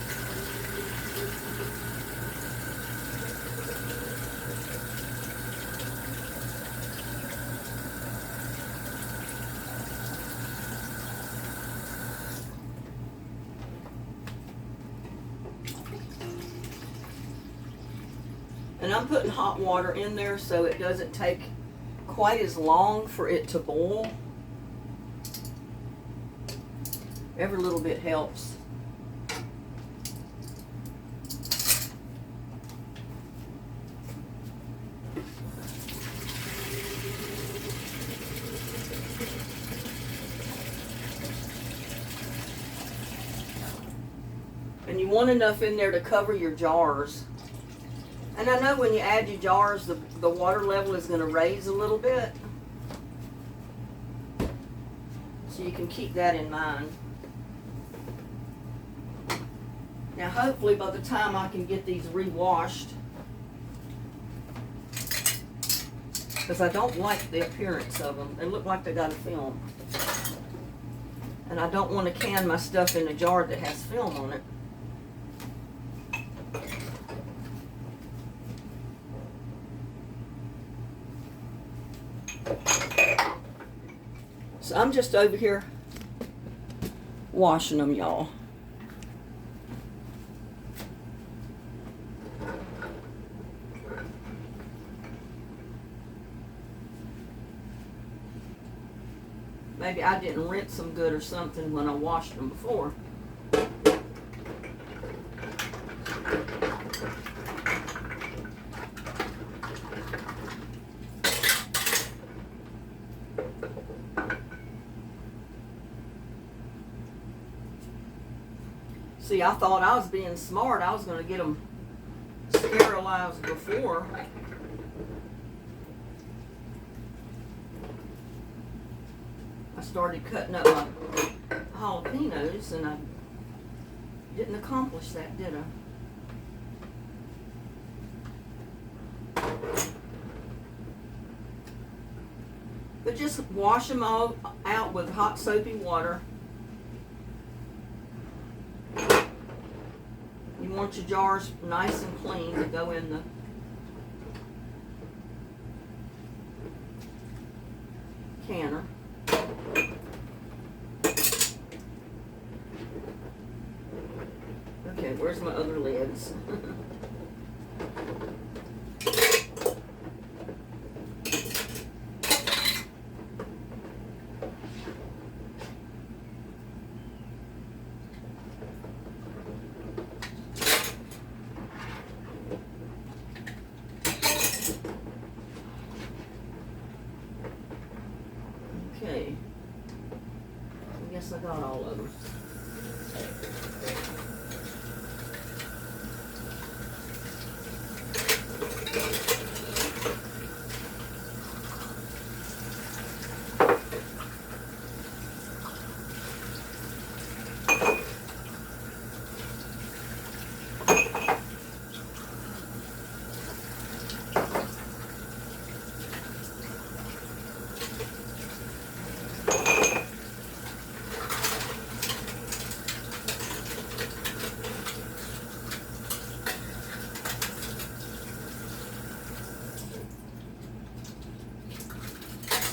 And I'm putting hot water in there so it doesn't take quite as long for it to boil. Every little bit helps. And you want enough in there to cover your jars. And I know when you add your jars, the water level is going to raise a little bit. So you can keep that in mind. Now hopefully by the time I can get these rewashed, because I don't like the appearance of them. They look like they got a film. And I don't want to can my stuff in a jar that has film on it. So I'm just over here washing them, y'all. Maybe I didn't rinse them good or something when I washed them before. See, I thought I was being smart. I was going to get them sterilized before. I started cutting up my jalapenos, and I didn't accomplish that, did I? But just wash them all out with hot soapy water. You want your jars nice and clean to go in the canner. Okay, where's my other lids? Okay, I guess I got all of them.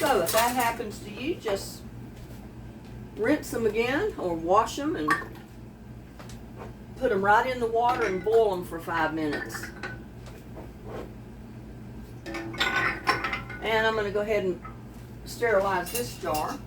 So if that happens to you, just rinse them again or wash them and put them right in the water and boil them for 5 minutes. And I'm going to go ahead and sterilize this jar.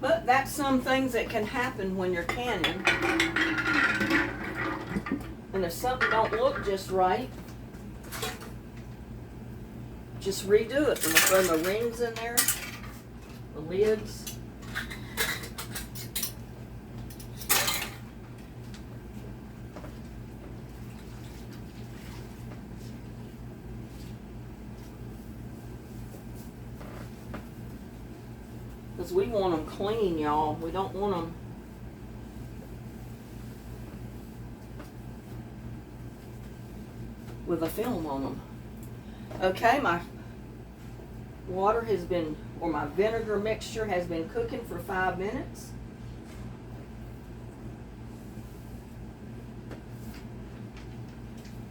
But that's some things that can happen when you're canning. And if something don't look just right, just redo it. I'm gonna throw my rings in there, the lids. Because we want them clean, y'all. We don't want them with a film on them. Okay, my water has been, or my vinegar mixture has been cooking for 5 minutes.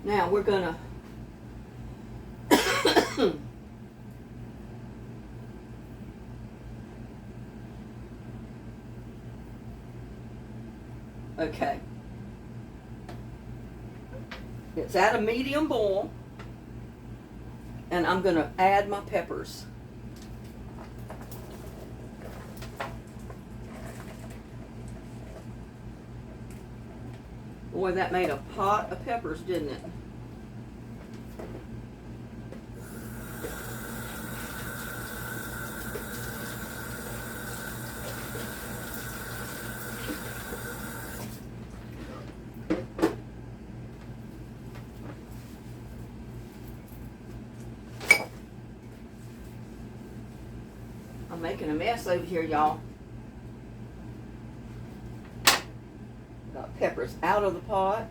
Now we're gonna okay. It's at a medium boil, and I'm going to add my peppers. Boy, that made a pot of peppers, didn't it? I'm making a mess over here, y'all. Got peppers out of the pot.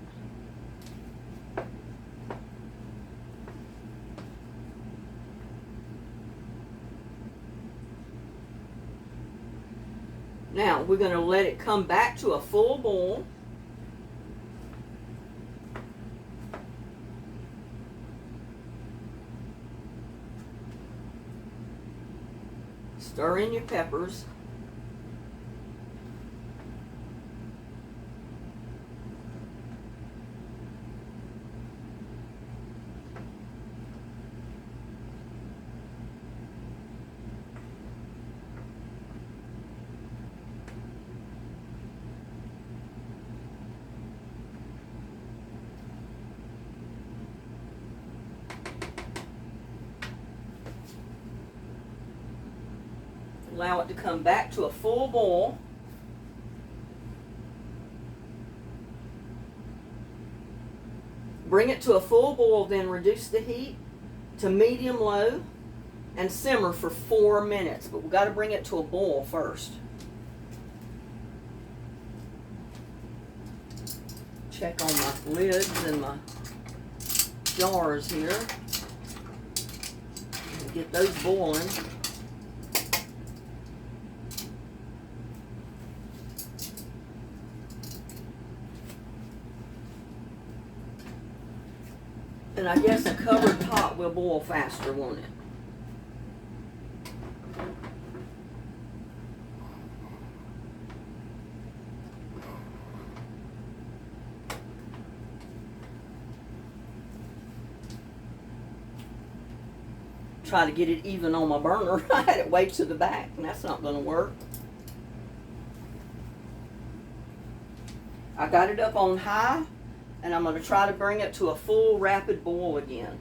Now we're going to let it come back to a full boil. Stir in your peppers. Allow it to come back to a full boil. Bring it to a full boil, then reduce the heat to medium low and simmer for 4 minutes. But we've got to bring it to a boil first. Check on my lids and my jars here. Get those boiling. And I guess a covered pot will boil faster, won't it? Try to get it even on my burner. I had it way to the back, and that's not going to work. I got it up on high, and I'm going to try to bring it to a full rapid boil again.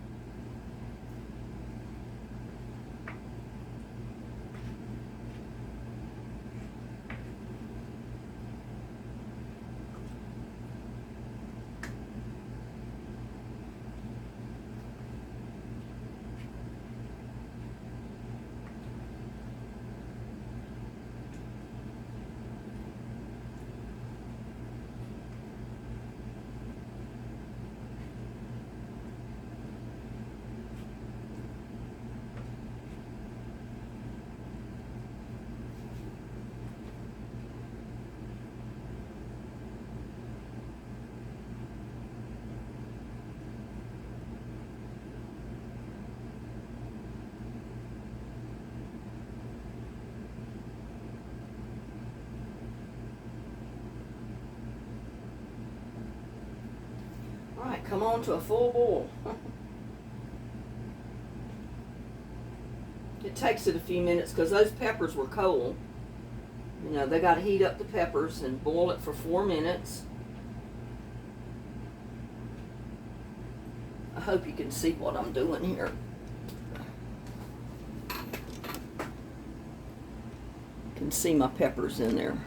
Alright, come on to a full boil. It takes it a few minutes because those peppers were cold. You know, they got to heat up the peppers and boil it for 4 minutes. I hope you can see what I'm doing here. You can see my peppers in there.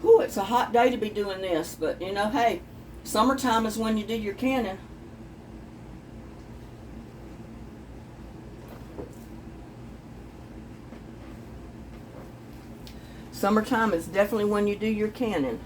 Whew, it's a hot day to be doing this, but you know, hey, summertime is when you do your canning. Summertime is definitely when you do your canning.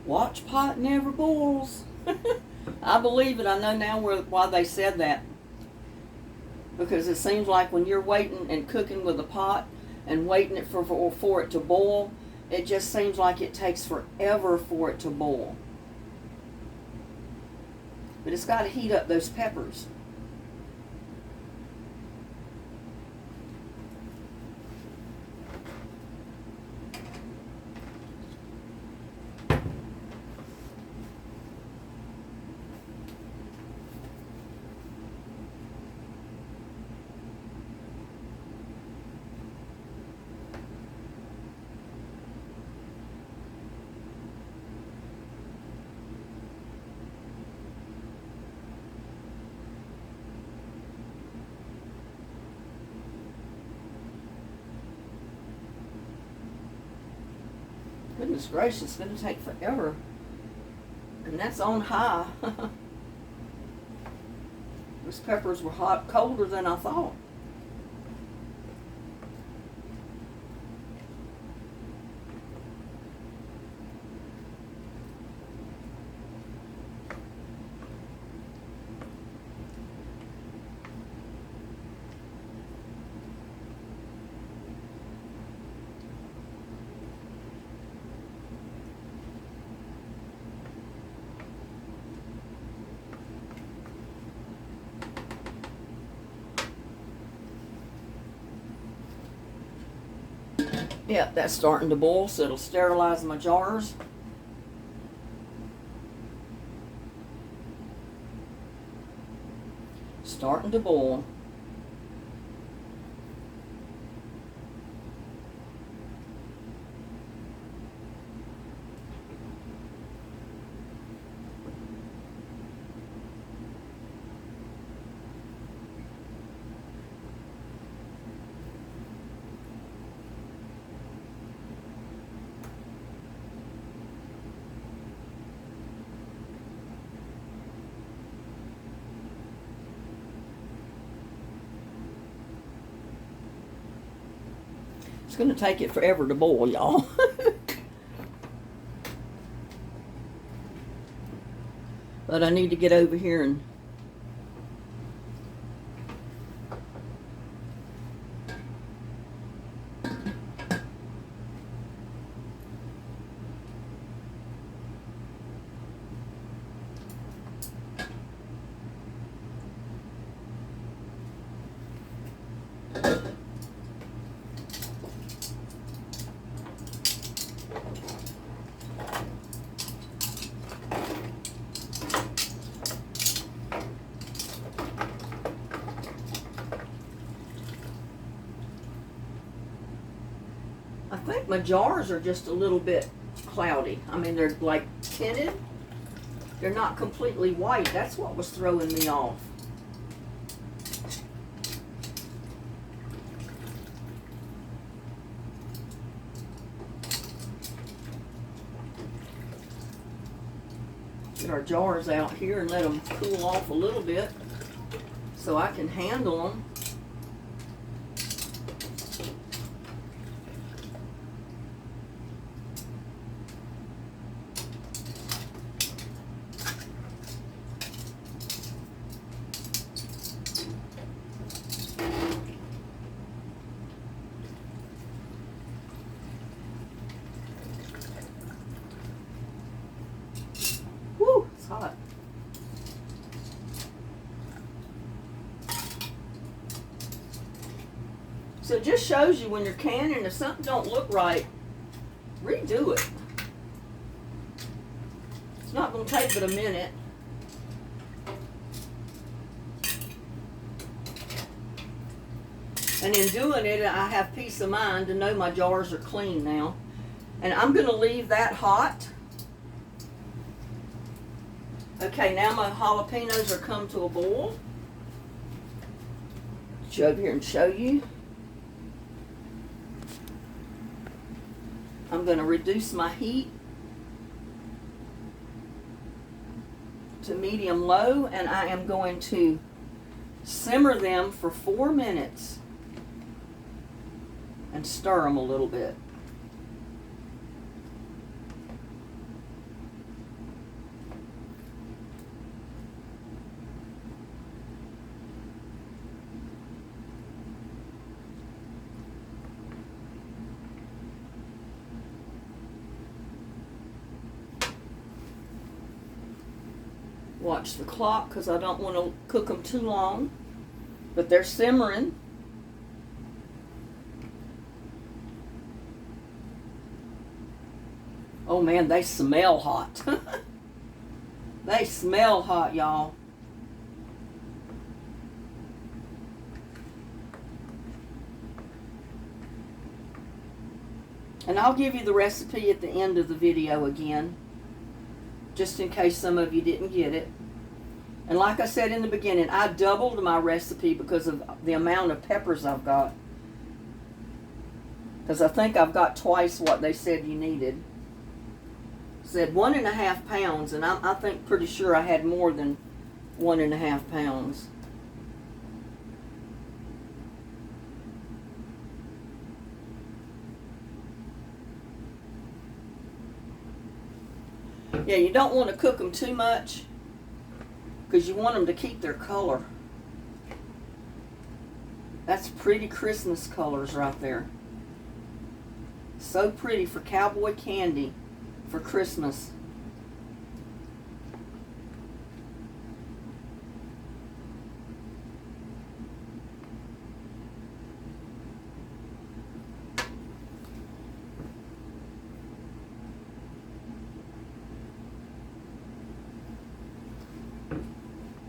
Watch pot never boils. I believe it. I know now why they said that. Because it seems like when you're waiting and cooking with a pot and waiting for it to boil, it just seems like it takes forever for it to boil. But it's got to heat up those peppers. Goodness gracious, it's going to take forever. And that's on high. Those peppers were colder than I thought. Yep, that's starting to boil, so it'll sterilize my jars. Starting to boil. It's going to take it forever to boil, y'all. But I need to get over here and I think my jars are just a little bit cloudy. I mean, they're like tinted. They're not completely white. That's what was throwing me off. Get our jars out here and let them cool off a little bit so I can handle them. Woo, it's hot. So it just shows you when you're canning, if something don't look right, redo it. It's not going to take but a minute. And in doing it, I have peace of mind to know my jars are clean now. And I'm going to leave that hot. Okay, now my jalapenos are come to a boil. Get you over here and show you. I'm going to reduce my heat to medium low, and I am going to simmer them for 4 minutes and stir them a little bit. Watch the clock because I don't want to cook them too long, but they're simmering. Oh man, they smell hot. They smell hot, y'all. And I'll give you the recipe at the end of the video again, just in case some of you didn't get it. And like I said in the beginning, I doubled my recipe because of the amount of peppers I've got. Because I think I've got twice what they said you needed. Said 1.5 pounds, and I think pretty sure I had more than 1.5 pounds. Yeah, you don't want to cook them too much because you want them to keep their color. That's pretty Christmas colors right there. So pretty for cowboy candy for Christmas.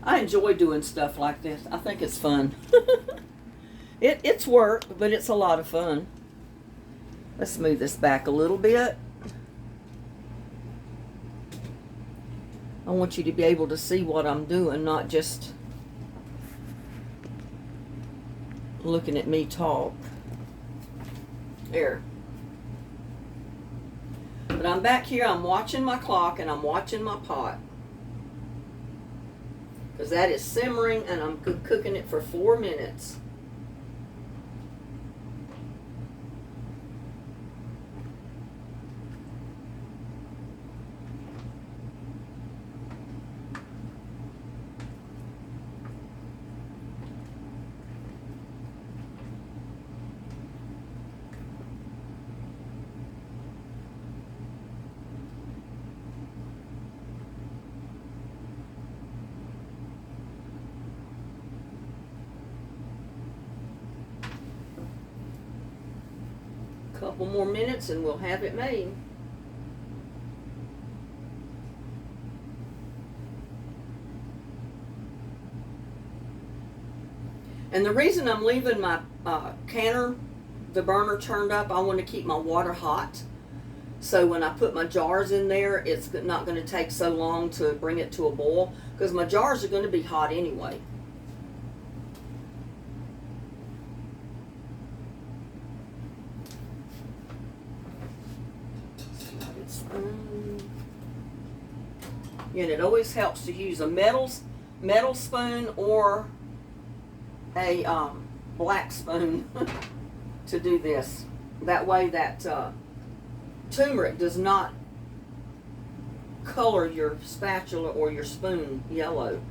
I enjoy doing stuff like this. I think it's fun. It's work, but it's a lot of fun. Let's move this back a little bit. I want you to be able to see what I'm doing, not just looking at me talk. There. But I'm back here, I'm watching my clock and I'm watching my pot. Because that is simmering and I'm cooking it for 4 minutes. Couple more minutes and we'll have it made. And the reason I'm leaving my canner, the burner turned up, I want to keep my water hot. So when I put my jars in there, it's not going to take so long to bring it to a boil, because my jars are going to be hot anyway. And it always helps to use a metal spoon or a black spoon to do this. That way that turmeric does not color your spatula or your spoon yellow.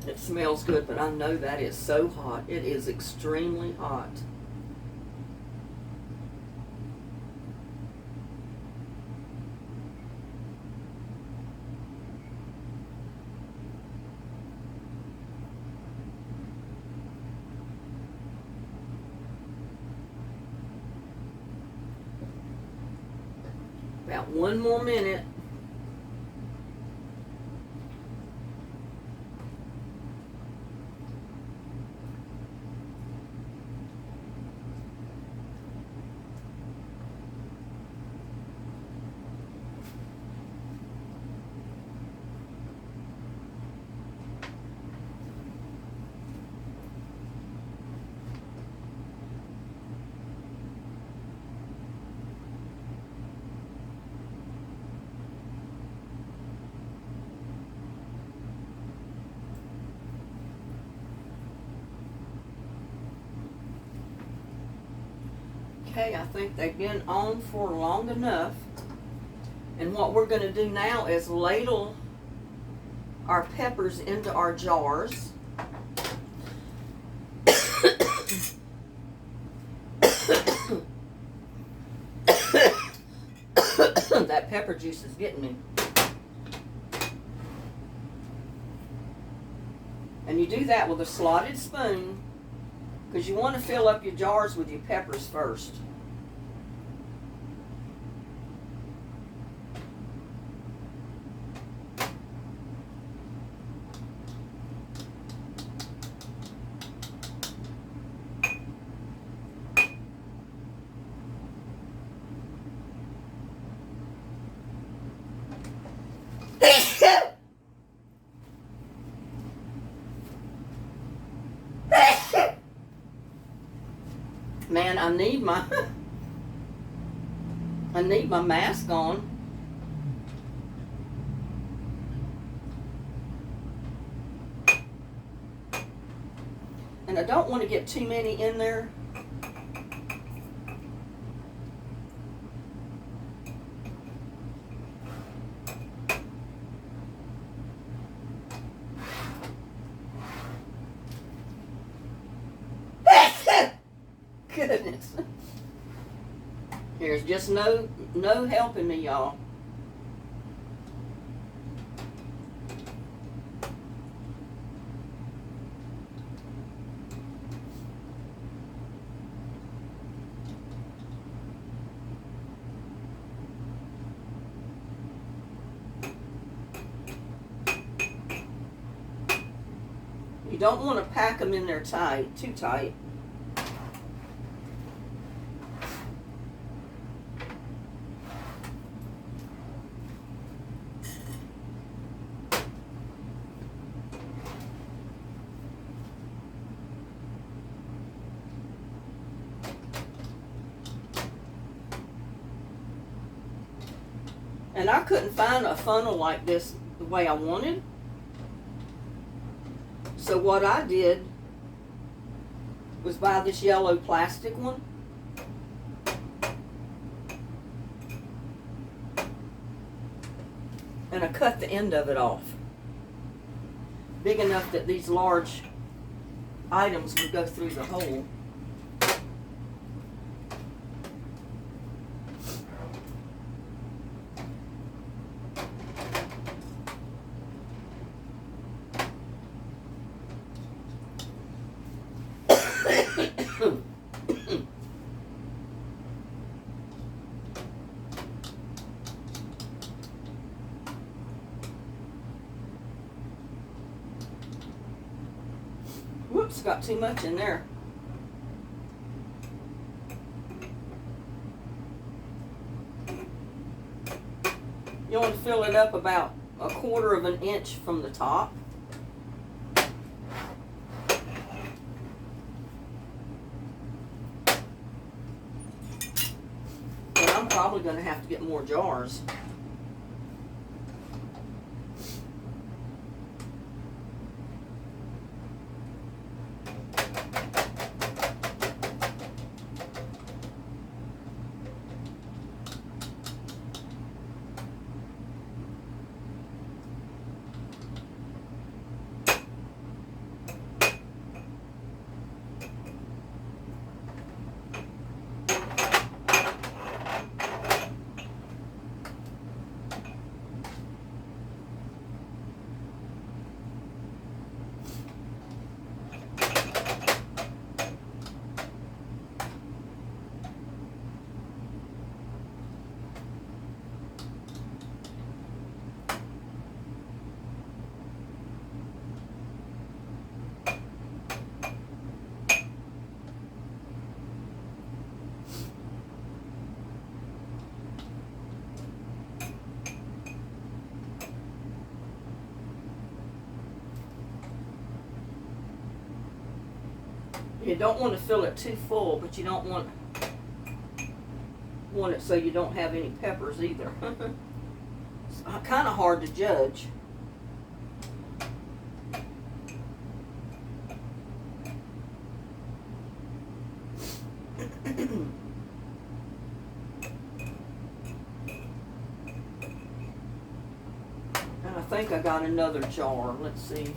It smells good, but I know that is so hot. It is extremely hot. About one more minute. Okay, I think they've been on for long enough. And what we're going to do now is ladle our peppers into our jars. That pepper juice is getting me. And you do that with a slotted spoon, because you want to fill up your jars with your peppers first. Man, I need my mask on. And I don't want to get too many in there. Goodness. There's just no helping me, y'all. You don't want to pack them in there tight, too tight. And I couldn't find a funnel like this the way I wanted. So what I did was buy this yellow plastic one. And I cut the end of it off. Big enough that these large items would go through the hole. Whoops, got too much in there. You want to fill it up about 1/4 of an inch from the top. And I'm probably going to have to get more jars. You don't want to fill it too full, but you don't want it so you don't have any peppers either. It's kind of hard to judge. And I think I got another jar. Let's see.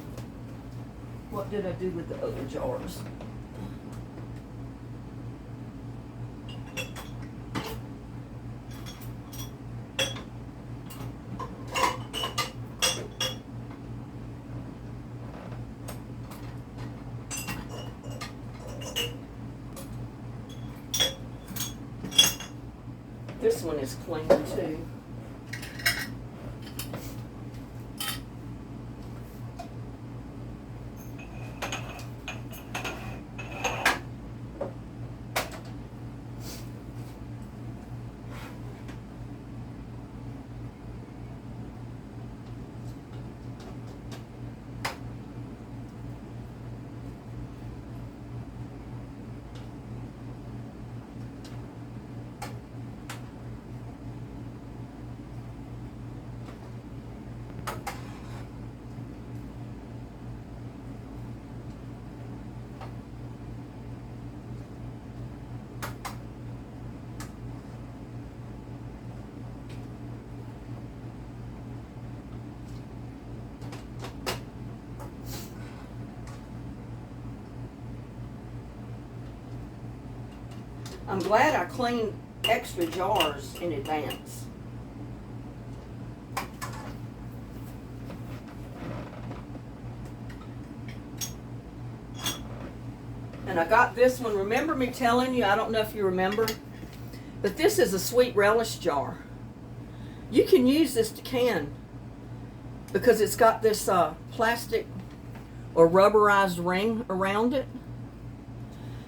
What did I do with the other jars? This one is clean too. I'm glad I cleaned extra jars in advance. And I got this one. Remember me telling you, I don't know if you remember, but this is a sweet relish jar. You can use this to can because it's got this plastic or rubberized ring around it.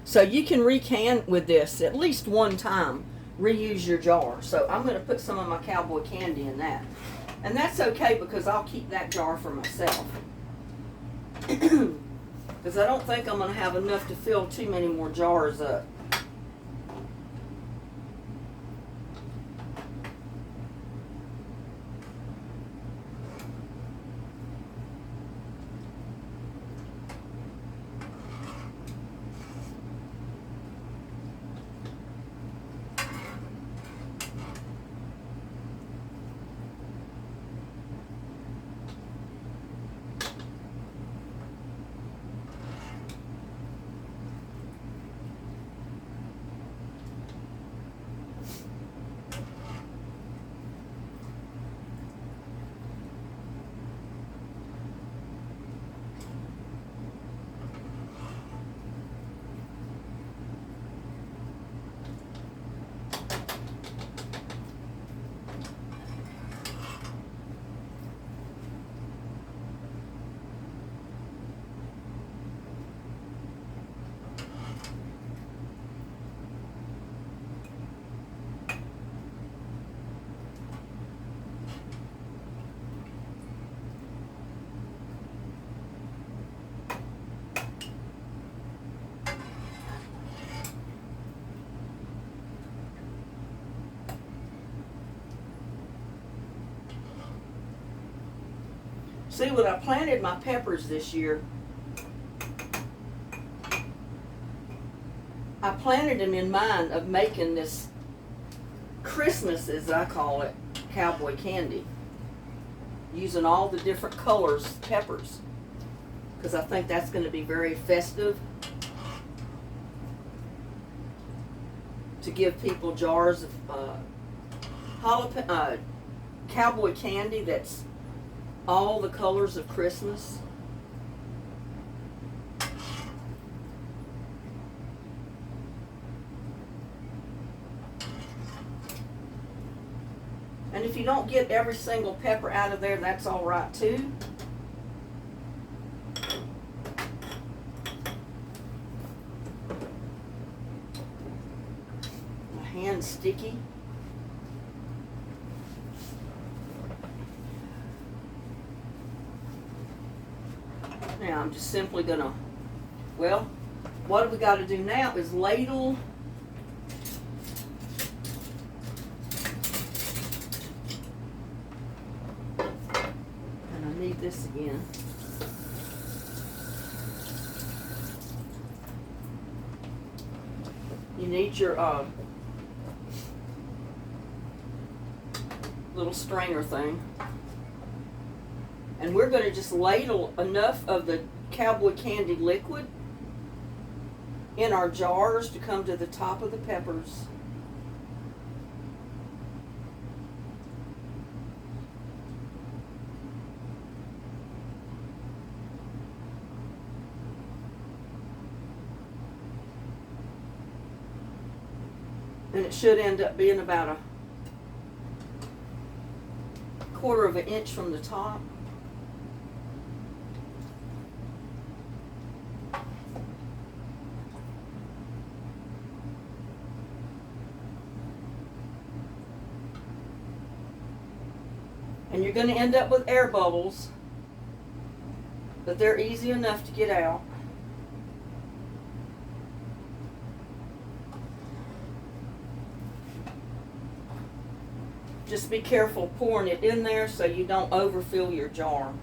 So you can recan with this at least one time, reuse your jar. So I'm going to put some of my Cowboy candy in that. And that's okay because I'll keep that jar for myself. Because I don't think I'm going to have enough to fill too many more jars up. See, when I planted my peppers this year, I planted them in mind of making this Christmas, as I call it, cowboy candy, using all the different colors peppers, because I think that's going to be very festive, to give people jars of cowboy candy that's all the colors of Christmas. And if you don't get every single pepper out of there, that's all right too. My hand's sticky. Now I'm just simply gonna, well, what we got to do now is ladle this again. You need your little strainer thing. And we're going to just ladle enough of the cowboy candy liquid in our jars to come to the top of the peppers. And it should end up being about a 1/4 of an inch from the top. And you're going to end up with air bubbles, but they're easy enough to get out. Just be careful pouring it in there so you don't overfill your jar.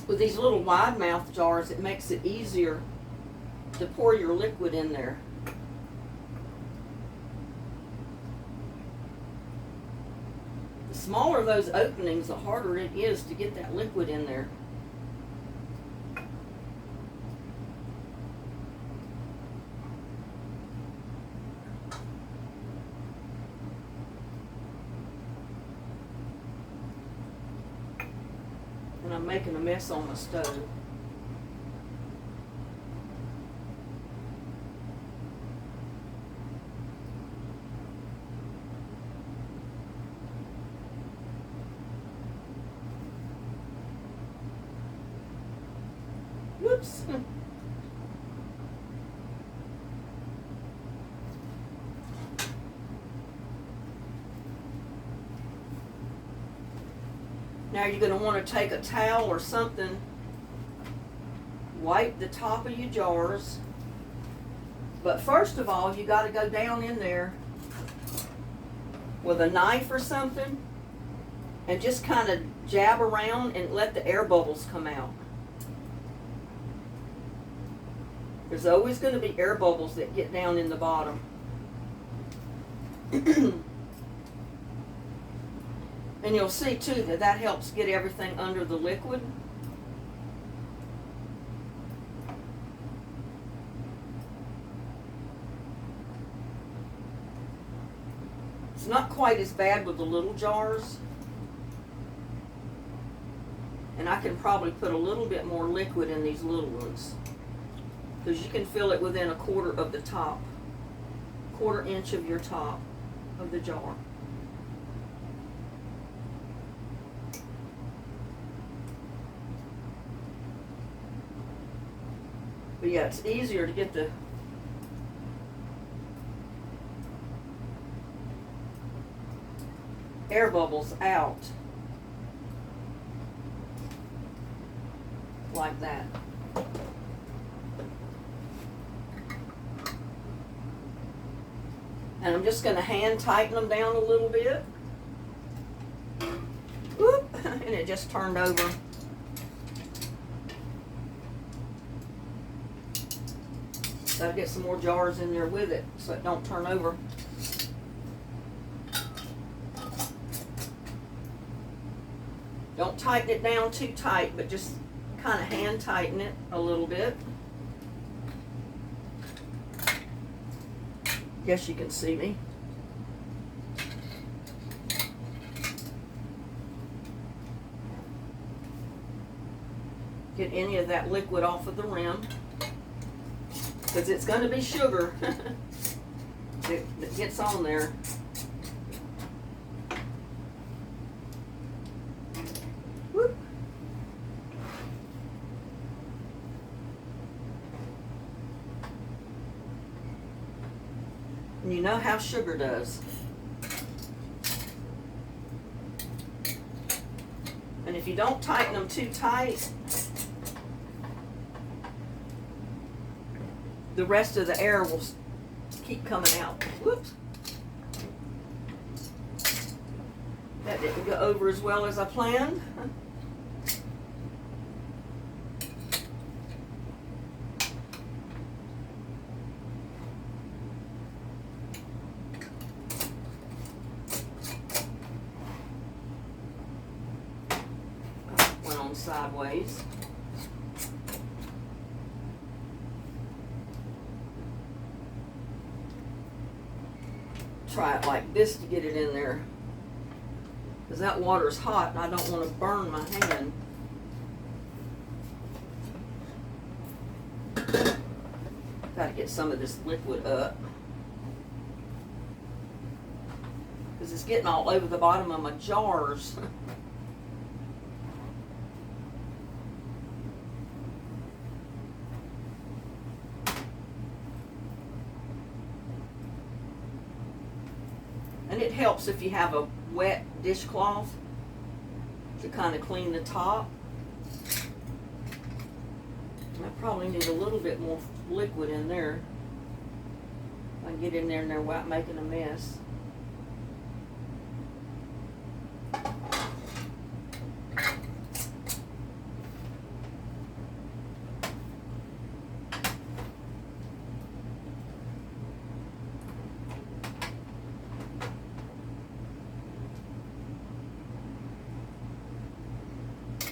With these little wide mouth jars, it makes it easier to pour your liquid in there. The smaller those openings, the harder it is to get that liquid in there. And I'm making a mess on my stove. Whoops. Now you're going to want to take a towel or something, wipe the top of your jars. But first of all, you got to go down in there with a knife or something and just kind of jab around and let the air bubbles come out. There's always going to be air bubbles that get down in the bottom. And you'll see too that that helps get everything under the liquid. It's not quite as bad with the little jars. And I can probably put a little bit more liquid in these little ones, because you can fill it within a 1/4 of the top, 1/4 inch of your top of the jar. But yeah, it's easier to get the air bubbles out like that. And I'm just going to hand tighten them down a little bit. Whoop, and it just turned over. Gotta get some more jars in there with it so it don't turn over. Don't tighten it down too tight, but just kind of hand tighten it a little bit. Guess you can see me. Get any of that liquid off of the rim, because it's going to be sugar that gets on there. Whoop. And you know how sugar does. And if you don't tighten them too tight, the rest of the air will keep coming out. Whoops. That didn't go over as well as I planned. Went on sideways. Try it like this to get it in there, because that water is hot and I don't want to burn my hand. Got to get some of this liquid up, because it's getting all over the bottom of my jars. And it helps if you have a wet dishcloth to kind of clean the top. I probably need a little bit more liquid in there. I can get in there without making a mess.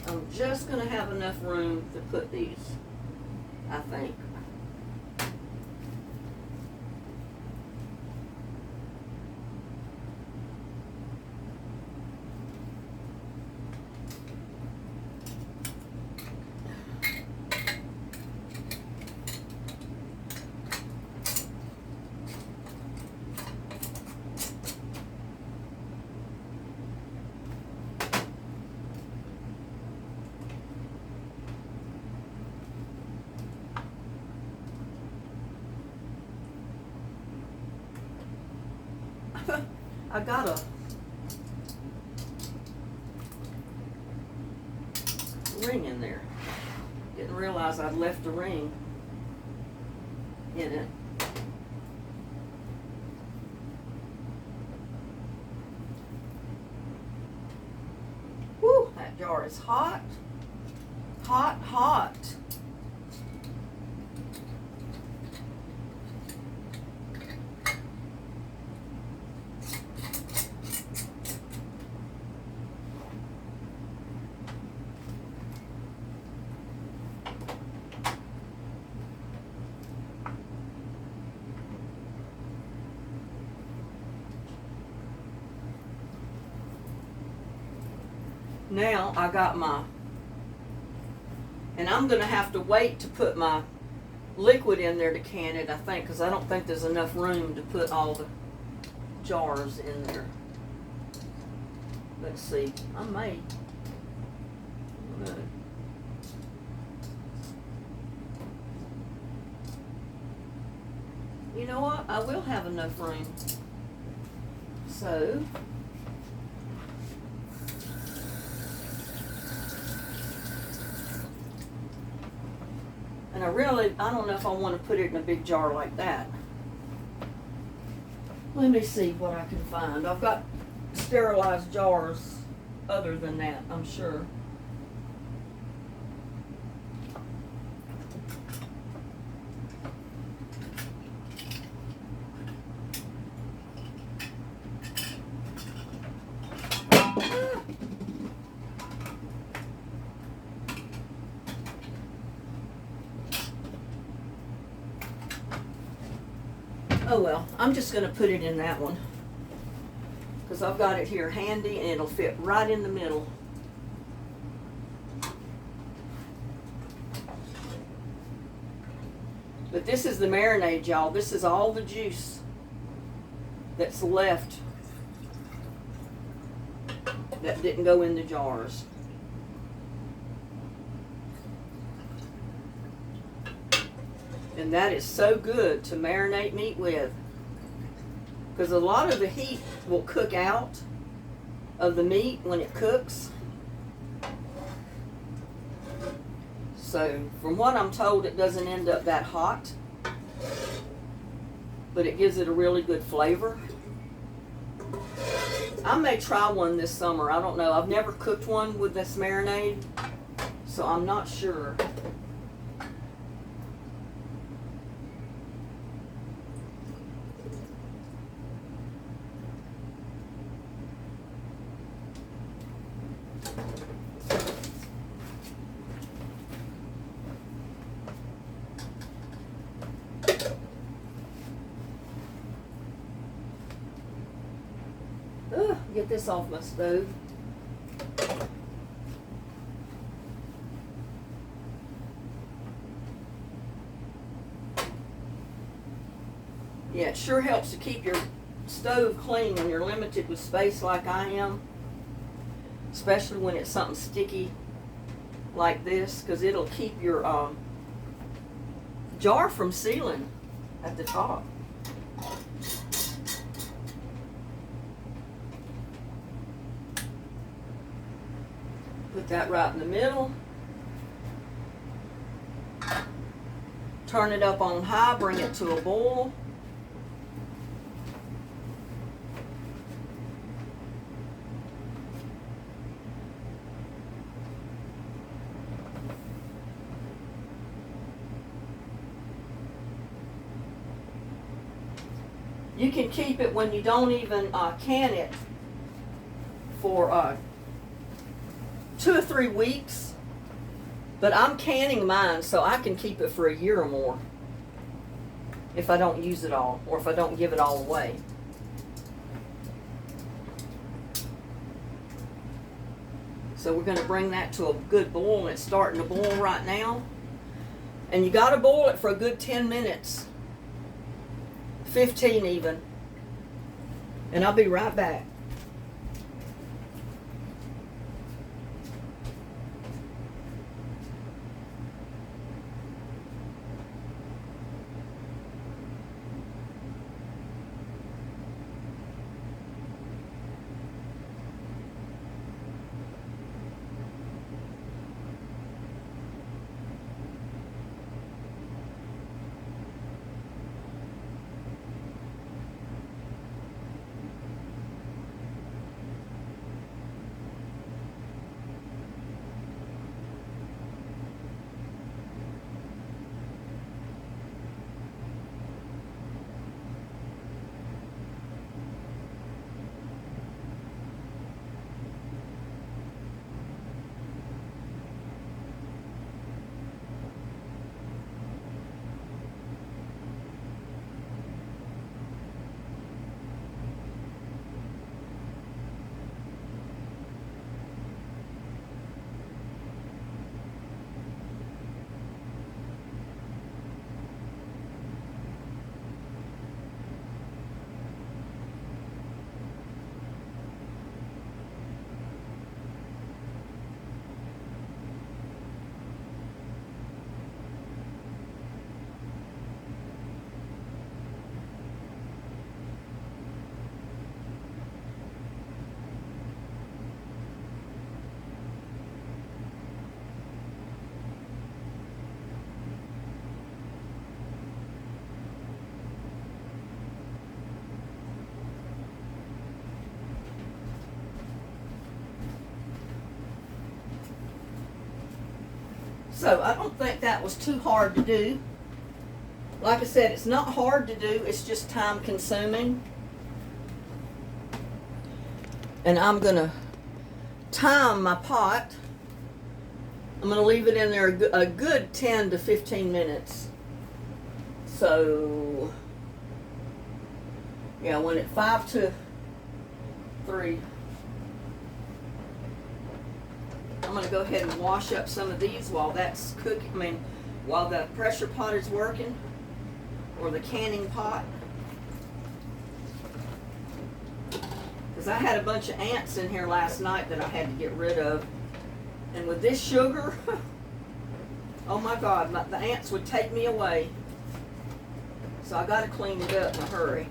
I'm just going to have enough room to put these, I think. I got a ring in there. Didn't realize I'd left a ring in it. Whew, that jar is hot. Hot, hot. Now I got my, and I'm going to have to wait to put my liquid in there to can it, I think, because I don't think there's enough room to put all the jars in there. Let's see, I may. you know what? I will have enough room. So, and I don't know if I want to put it in a big jar like that. Let me see what I can find. I've got sterilized jars other than that, I'm sure. Oh well, I'm just going to put it in that one because I've got it here handy and it'll fit right in the middle. But this is the marinade, y'all. This is all the juice that's left that didn't go in the jars. And that is so good to marinate meat with, because a lot of the heat will cook out of the meat when it cooks. So from what I'm told, it doesn't end up that hot, but it gives it a really good flavor. I may try one this summer. I don't know. I've never cooked one with this marinade, so I'm not sure. Get this off my stove. Yeah, it sure helps to keep your stove clean when you're limited with space like I am, especially when it's something sticky like this, because it'll keep your jar from sealing at the top. Put that right in the middle. Turn it up on high, bring it to a boil. You can keep it when you don't even can it for 2 or 3 weeks, but I'm canning mine so I can keep it for a year or more if I don't use it all, or if I don't give it all away. So we're going to bring that to a good boil, and it's starting to boil right now. And you got to boil it for a good 10 minutes, 15 even, and I'll be right back. So I don't think that was too hard to do. Like I said, it's not hard to do, it's just time consuming. And I'm gonna time my pot. I'm gonna leave it in there a good 10 to 15 minutes. So, yeah, when it's 5 to 3, I'm gonna go ahead and wash up some of these while that's cooking. While the pressure pot is working, or the canning pot. Because I had a bunch of ants in here last night that I had to get rid of. And with this sugar, oh my God, the ants would take me away. So I got to clean it up in a hurry.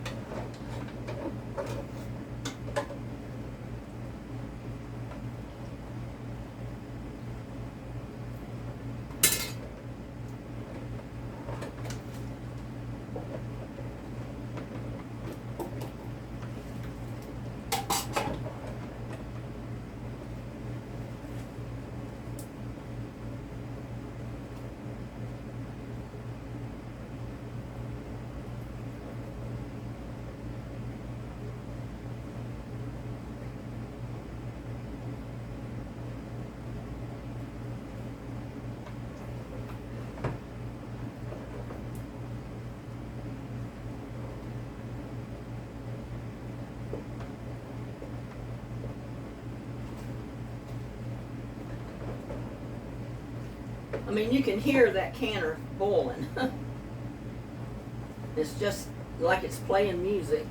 I mean, you can hear that canner boiling. It's just like it's playing music.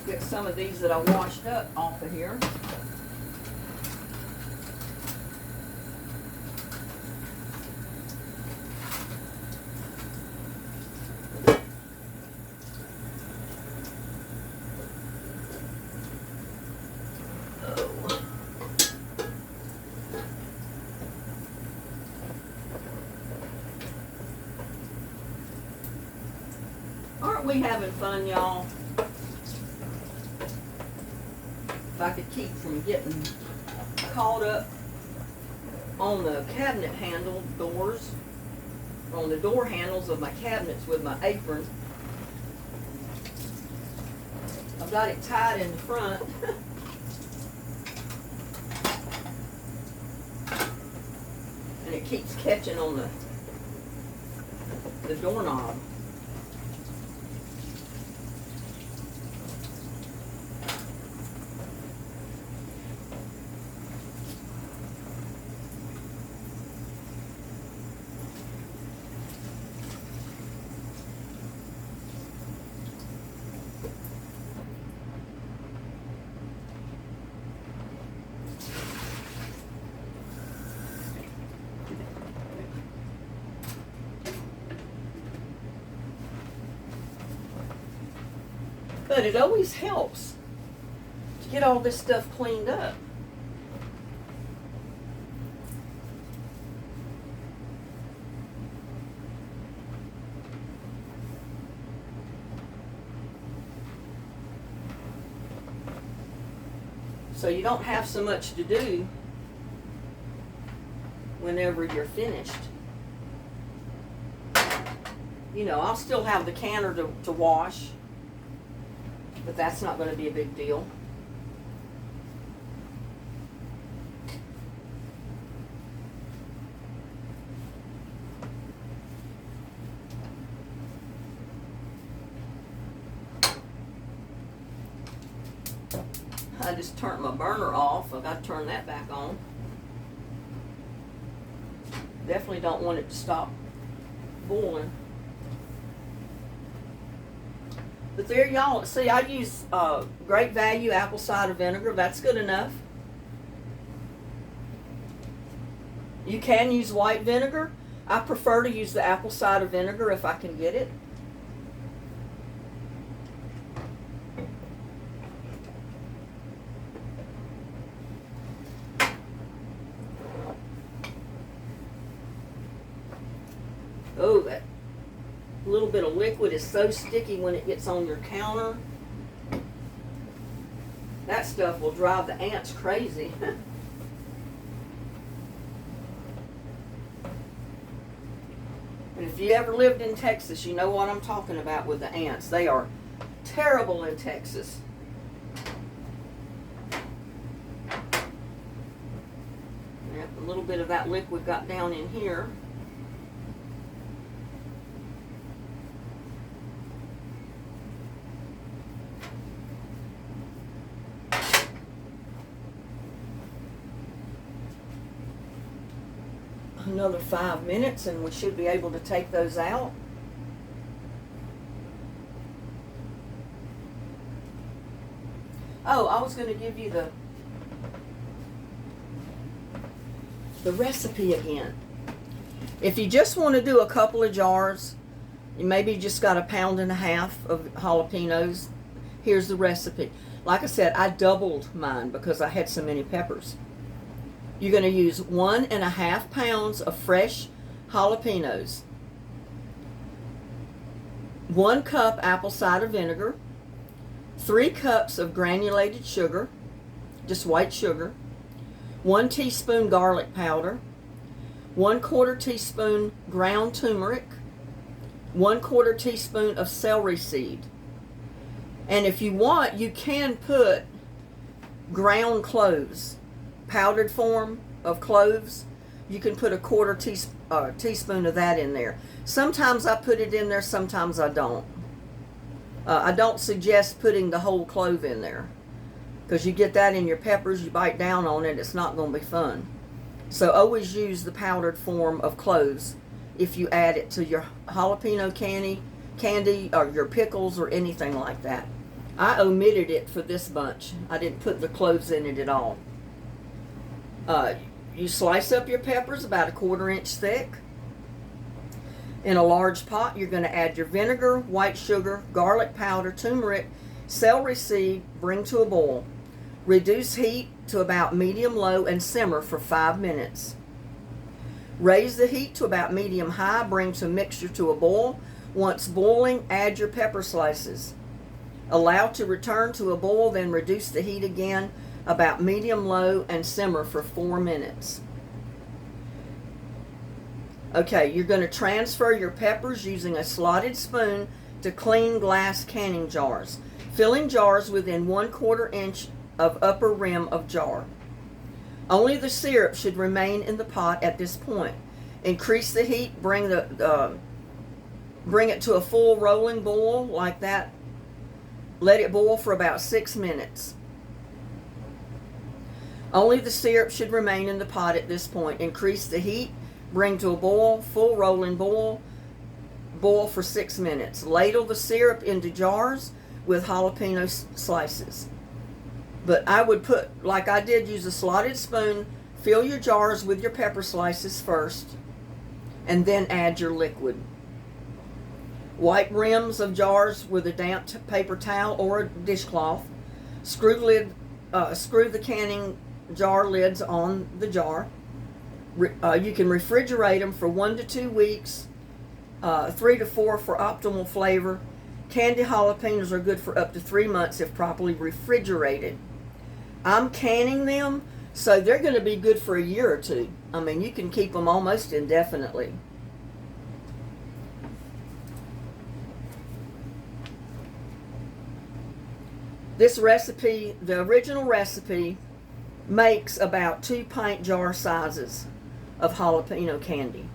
Get some of these that I washed up off of here. Aren't we having fun, y'all? If I could keep from getting caught up on the cabinet handle doors, on the door handles of my cabinets with my apron. I've got it tied in the front. And it keeps catching on the doorknob. But it always helps to get all this stuff cleaned up. So you don't have so much to do whenever you're finished. You know, I'll still have the canner to wash. But that's not going to be a big deal. I just turned my burner off. I've got to turn that back on. Definitely don't want it to stop boiling. But there y'all, see, I use Great Value apple cider vinegar. That's good enough. You can use white vinegar. I prefer to use the apple cider vinegar if I can get it. Oh, that little bit of liquid is so sticky when it gets on your counter. That stuff will drive the ants crazy. And if you ever lived in Texas, you know what I'm talking about with the ants. They are terrible in Texas. Yep, a little bit of that liquid got down in here. Another 5 minutes and we should be able to take those out. Oh, I was going to give you the recipe again. If you just want to do a couple of jars, you maybe just got 1.5 pounds of jalapenos, here's the recipe. Like I said, I doubled mine because I had so many peppers. You're going to use 1.5 pounds of fresh jalapenos, 1 cup apple cider vinegar, 3 cups of granulated sugar, just white sugar, 1 teaspoon garlic powder, 1/4 teaspoon ground turmeric, 1/4 teaspoon of celery seed. And if you want, you can put ground cloves, powdered form of cloves. You can put 1/4 teaspoon of that in there. Sometimes I put it in there, sometimes I don't. I don't suggest putting the whole clove in there because you get that in your peppers, you bite down on it, it's not going to be fun. So always use the powdered form of cloves if you add it to your jalapeno candy or your pickles or anything like that. I omitted it for this bunch. I didn't put the cloves in it at all. You slice up your peppers about 1/4 inch thick. In a large pot, you're going to add your vinegar, white sugar, garlic powder, turmeric, celery seed, bring to a boil. Reduce heat to about medium-low and simmer for 5 minutes. Raise the heat to about medium-high, bring the mixture to a boil. Once boiling, add your pepper slices. Allow to return to a boil, then reduce the heat again about medium-low and simmer for 4 minutes. Okay, you're going to transfer your peppers using a slotted spoon to clean glass canning jars. Filling jars within 1/4 inch of upper rim of jar. Only the syrup should remain in the pot at this point. Increase the heat, bring it to a full rolling boil like that. Let it boil for about 6 minutes. Only the syrup should remain in the pot at this point. Increase the heat, bring to a boil, full rolling boil, boil for 6 minutes. Ladle the syrup into jars with jalapeno slices. But I would put, like I did, use a slotted spoon, fill your jars with your pepper slices first, and then add your liquid. Wipe rims of jars with a damp paper towel or a dishcloth. Screw the canning jar lids on the jar. You can refrigerate them for 1 to 2 weeks, 3 to 4 for optimal flavor. Candy jalapenos are good for up to 3 months if properly refrigerated. I'm canning them, so they're going to be good for a year or two. I mean, you can keep them almost indefinitely. This recipe, the original recipe, makes about 2 pint jar sizes of jalapeno candy.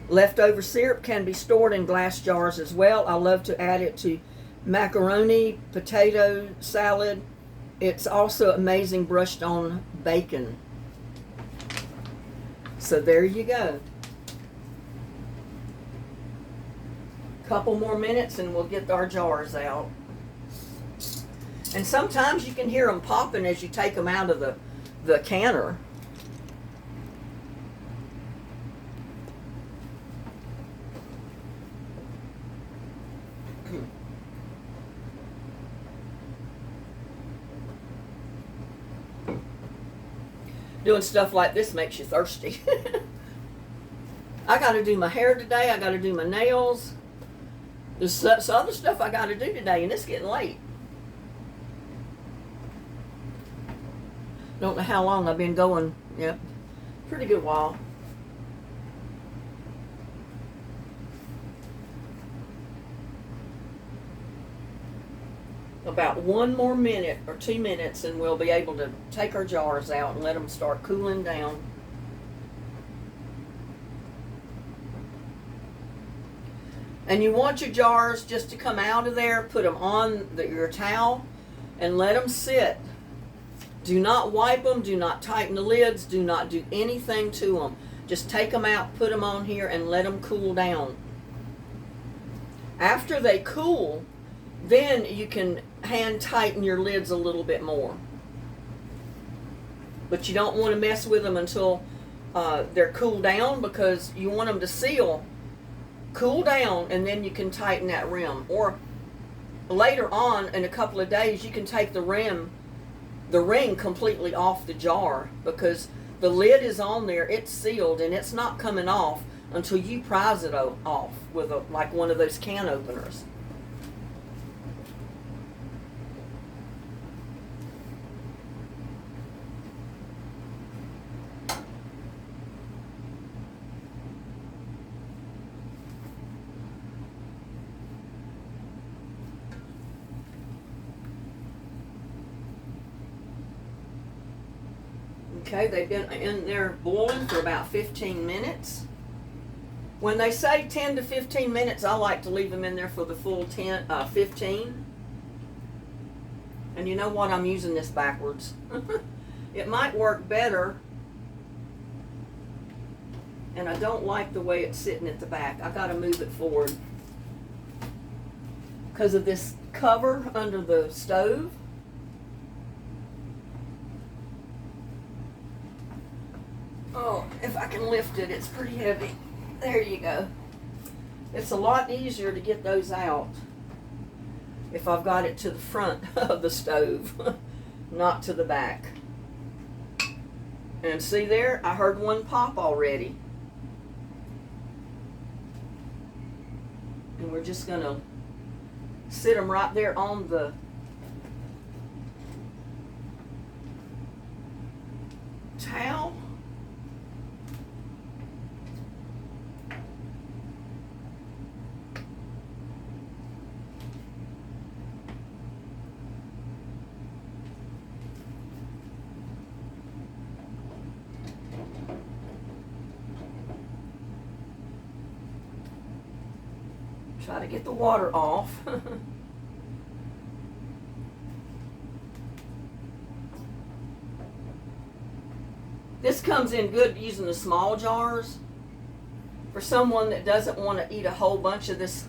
Leftover syrup can be stored in glass jars as well. I love to add it to macaroni, potato salad, It's also amazing brushed on bacon. So there you go. Couple more minutes and we'll get our jars out. And sometimes you can hear them popping as you take them out of the canner. Doing stuff like this makes you thirsty. I got to do my hair today. I got to do my nails. There's other stuff I got to do today, and it's getting late. Don't know how long I've been going. Yep, pretty good while. About 1 more minute or 2 minutes and we'll be able to take our jars out and let them start cooling down. And you want your jars just to come out of there, put them on your towel and let them sit. Do not wipe them, do not tighten the lids, do not do anything to them. Just take them out, put them on here and let them cool down. After they cool, then you can hand tighten your lids a little bit more. But you don't want to mess with them until they're cooled down, because you want them to seal, cool down, and then you can tighten that rim. Or later on in a couple of days you can take the ring completely off the jar, because the lid is on there, it's sealed, and it's not coming off until you prise it off with like one of those can openers. Okay, they've been in there boiling for about 15 minutes. When they say 10 to 15 minutes, I like to leave them in there for the full 15. And you know what? I'm using this backwards. It might work better. And I don't like the way it's sitting at the back. I gotta move it forward because of this cover under the stove. Oh, if I can lift it, it's pretty heavy. There you go. It's a lot easier to get those out if I've got it to the front of the stove, not to the back. And see there, I heard one pop already. And we're just gonna sit them right there on the towel. Try to get the water off. This comes in good using the small jars. For someone that doesn't want to eat a whole bunch of this,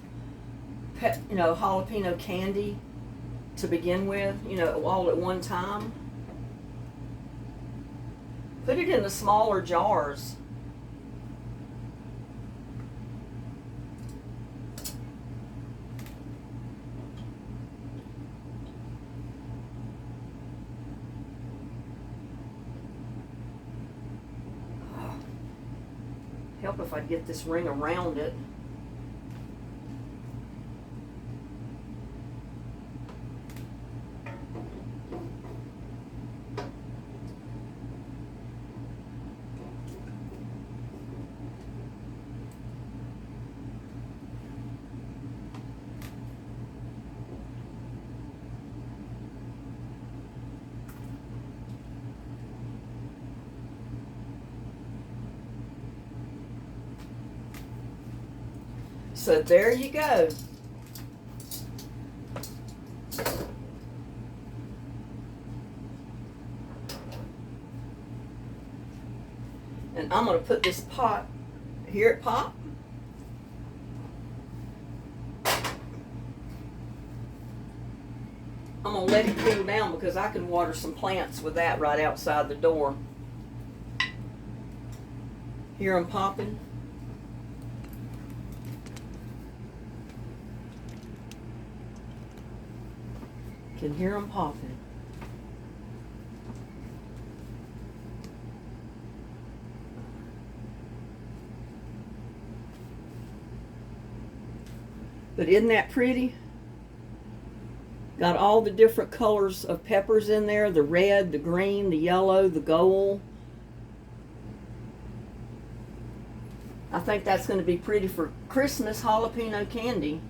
jalapeno candy to begin with, all at one time. Put it in the smaller jars. Help if I get this ring around it. So there you go. then I'm going to put this pot, hear it pop? I'm going to let it cool down because I can water some plants with that right outside the door. Hear them popping? Can hear them popping. But isn't that pretty? Got all the different colors of peppers in there. The red, the green, the yellow, the gold. I think that's going to be pretty for Christmas jalapeno candy.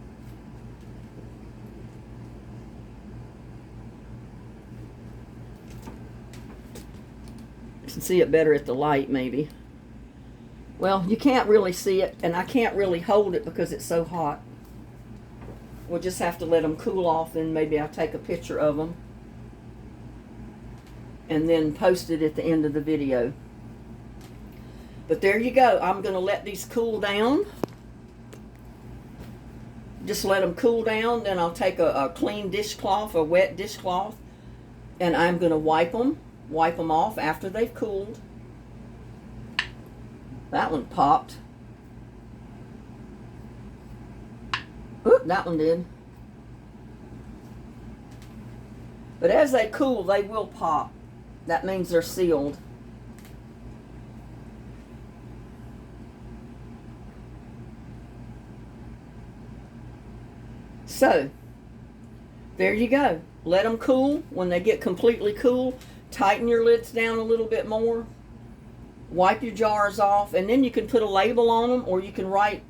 You can see it better at the light, maybe. Well, you can't really see it, and I can't really hold it because it's so hot. We'll just have to let them cool off, and maybe I'll take a picture of them and then post it at the end of the video. But there you go. I'm going to let these cool down. Just let them cool down. Then I'll take a clean dishcloth, a wet dishcloth, and I'm going to wipe them off after they've cooled. That one popped. Oop, that one did. But as they cool, they will pop. That means they're sealed. So, there you go. Let them cool. When they get completely cool, tighten your lids down a little bit more. Wipe your jars off, and then you can put a label on them, or you can write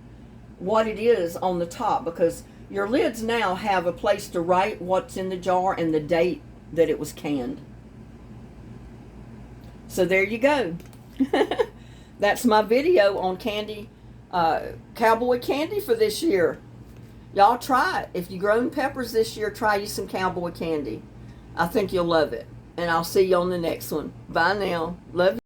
what it is on the top, because your lids now have a place to write what's in the jar and the date that it was canned. So there you go. That's my video on candy, Cowboy candy for this year. Y'all try it. If you grown peppers this year, try you some Cowboy candy. I think you'll love it. And I'll see you on the next one. Bye now. Love you.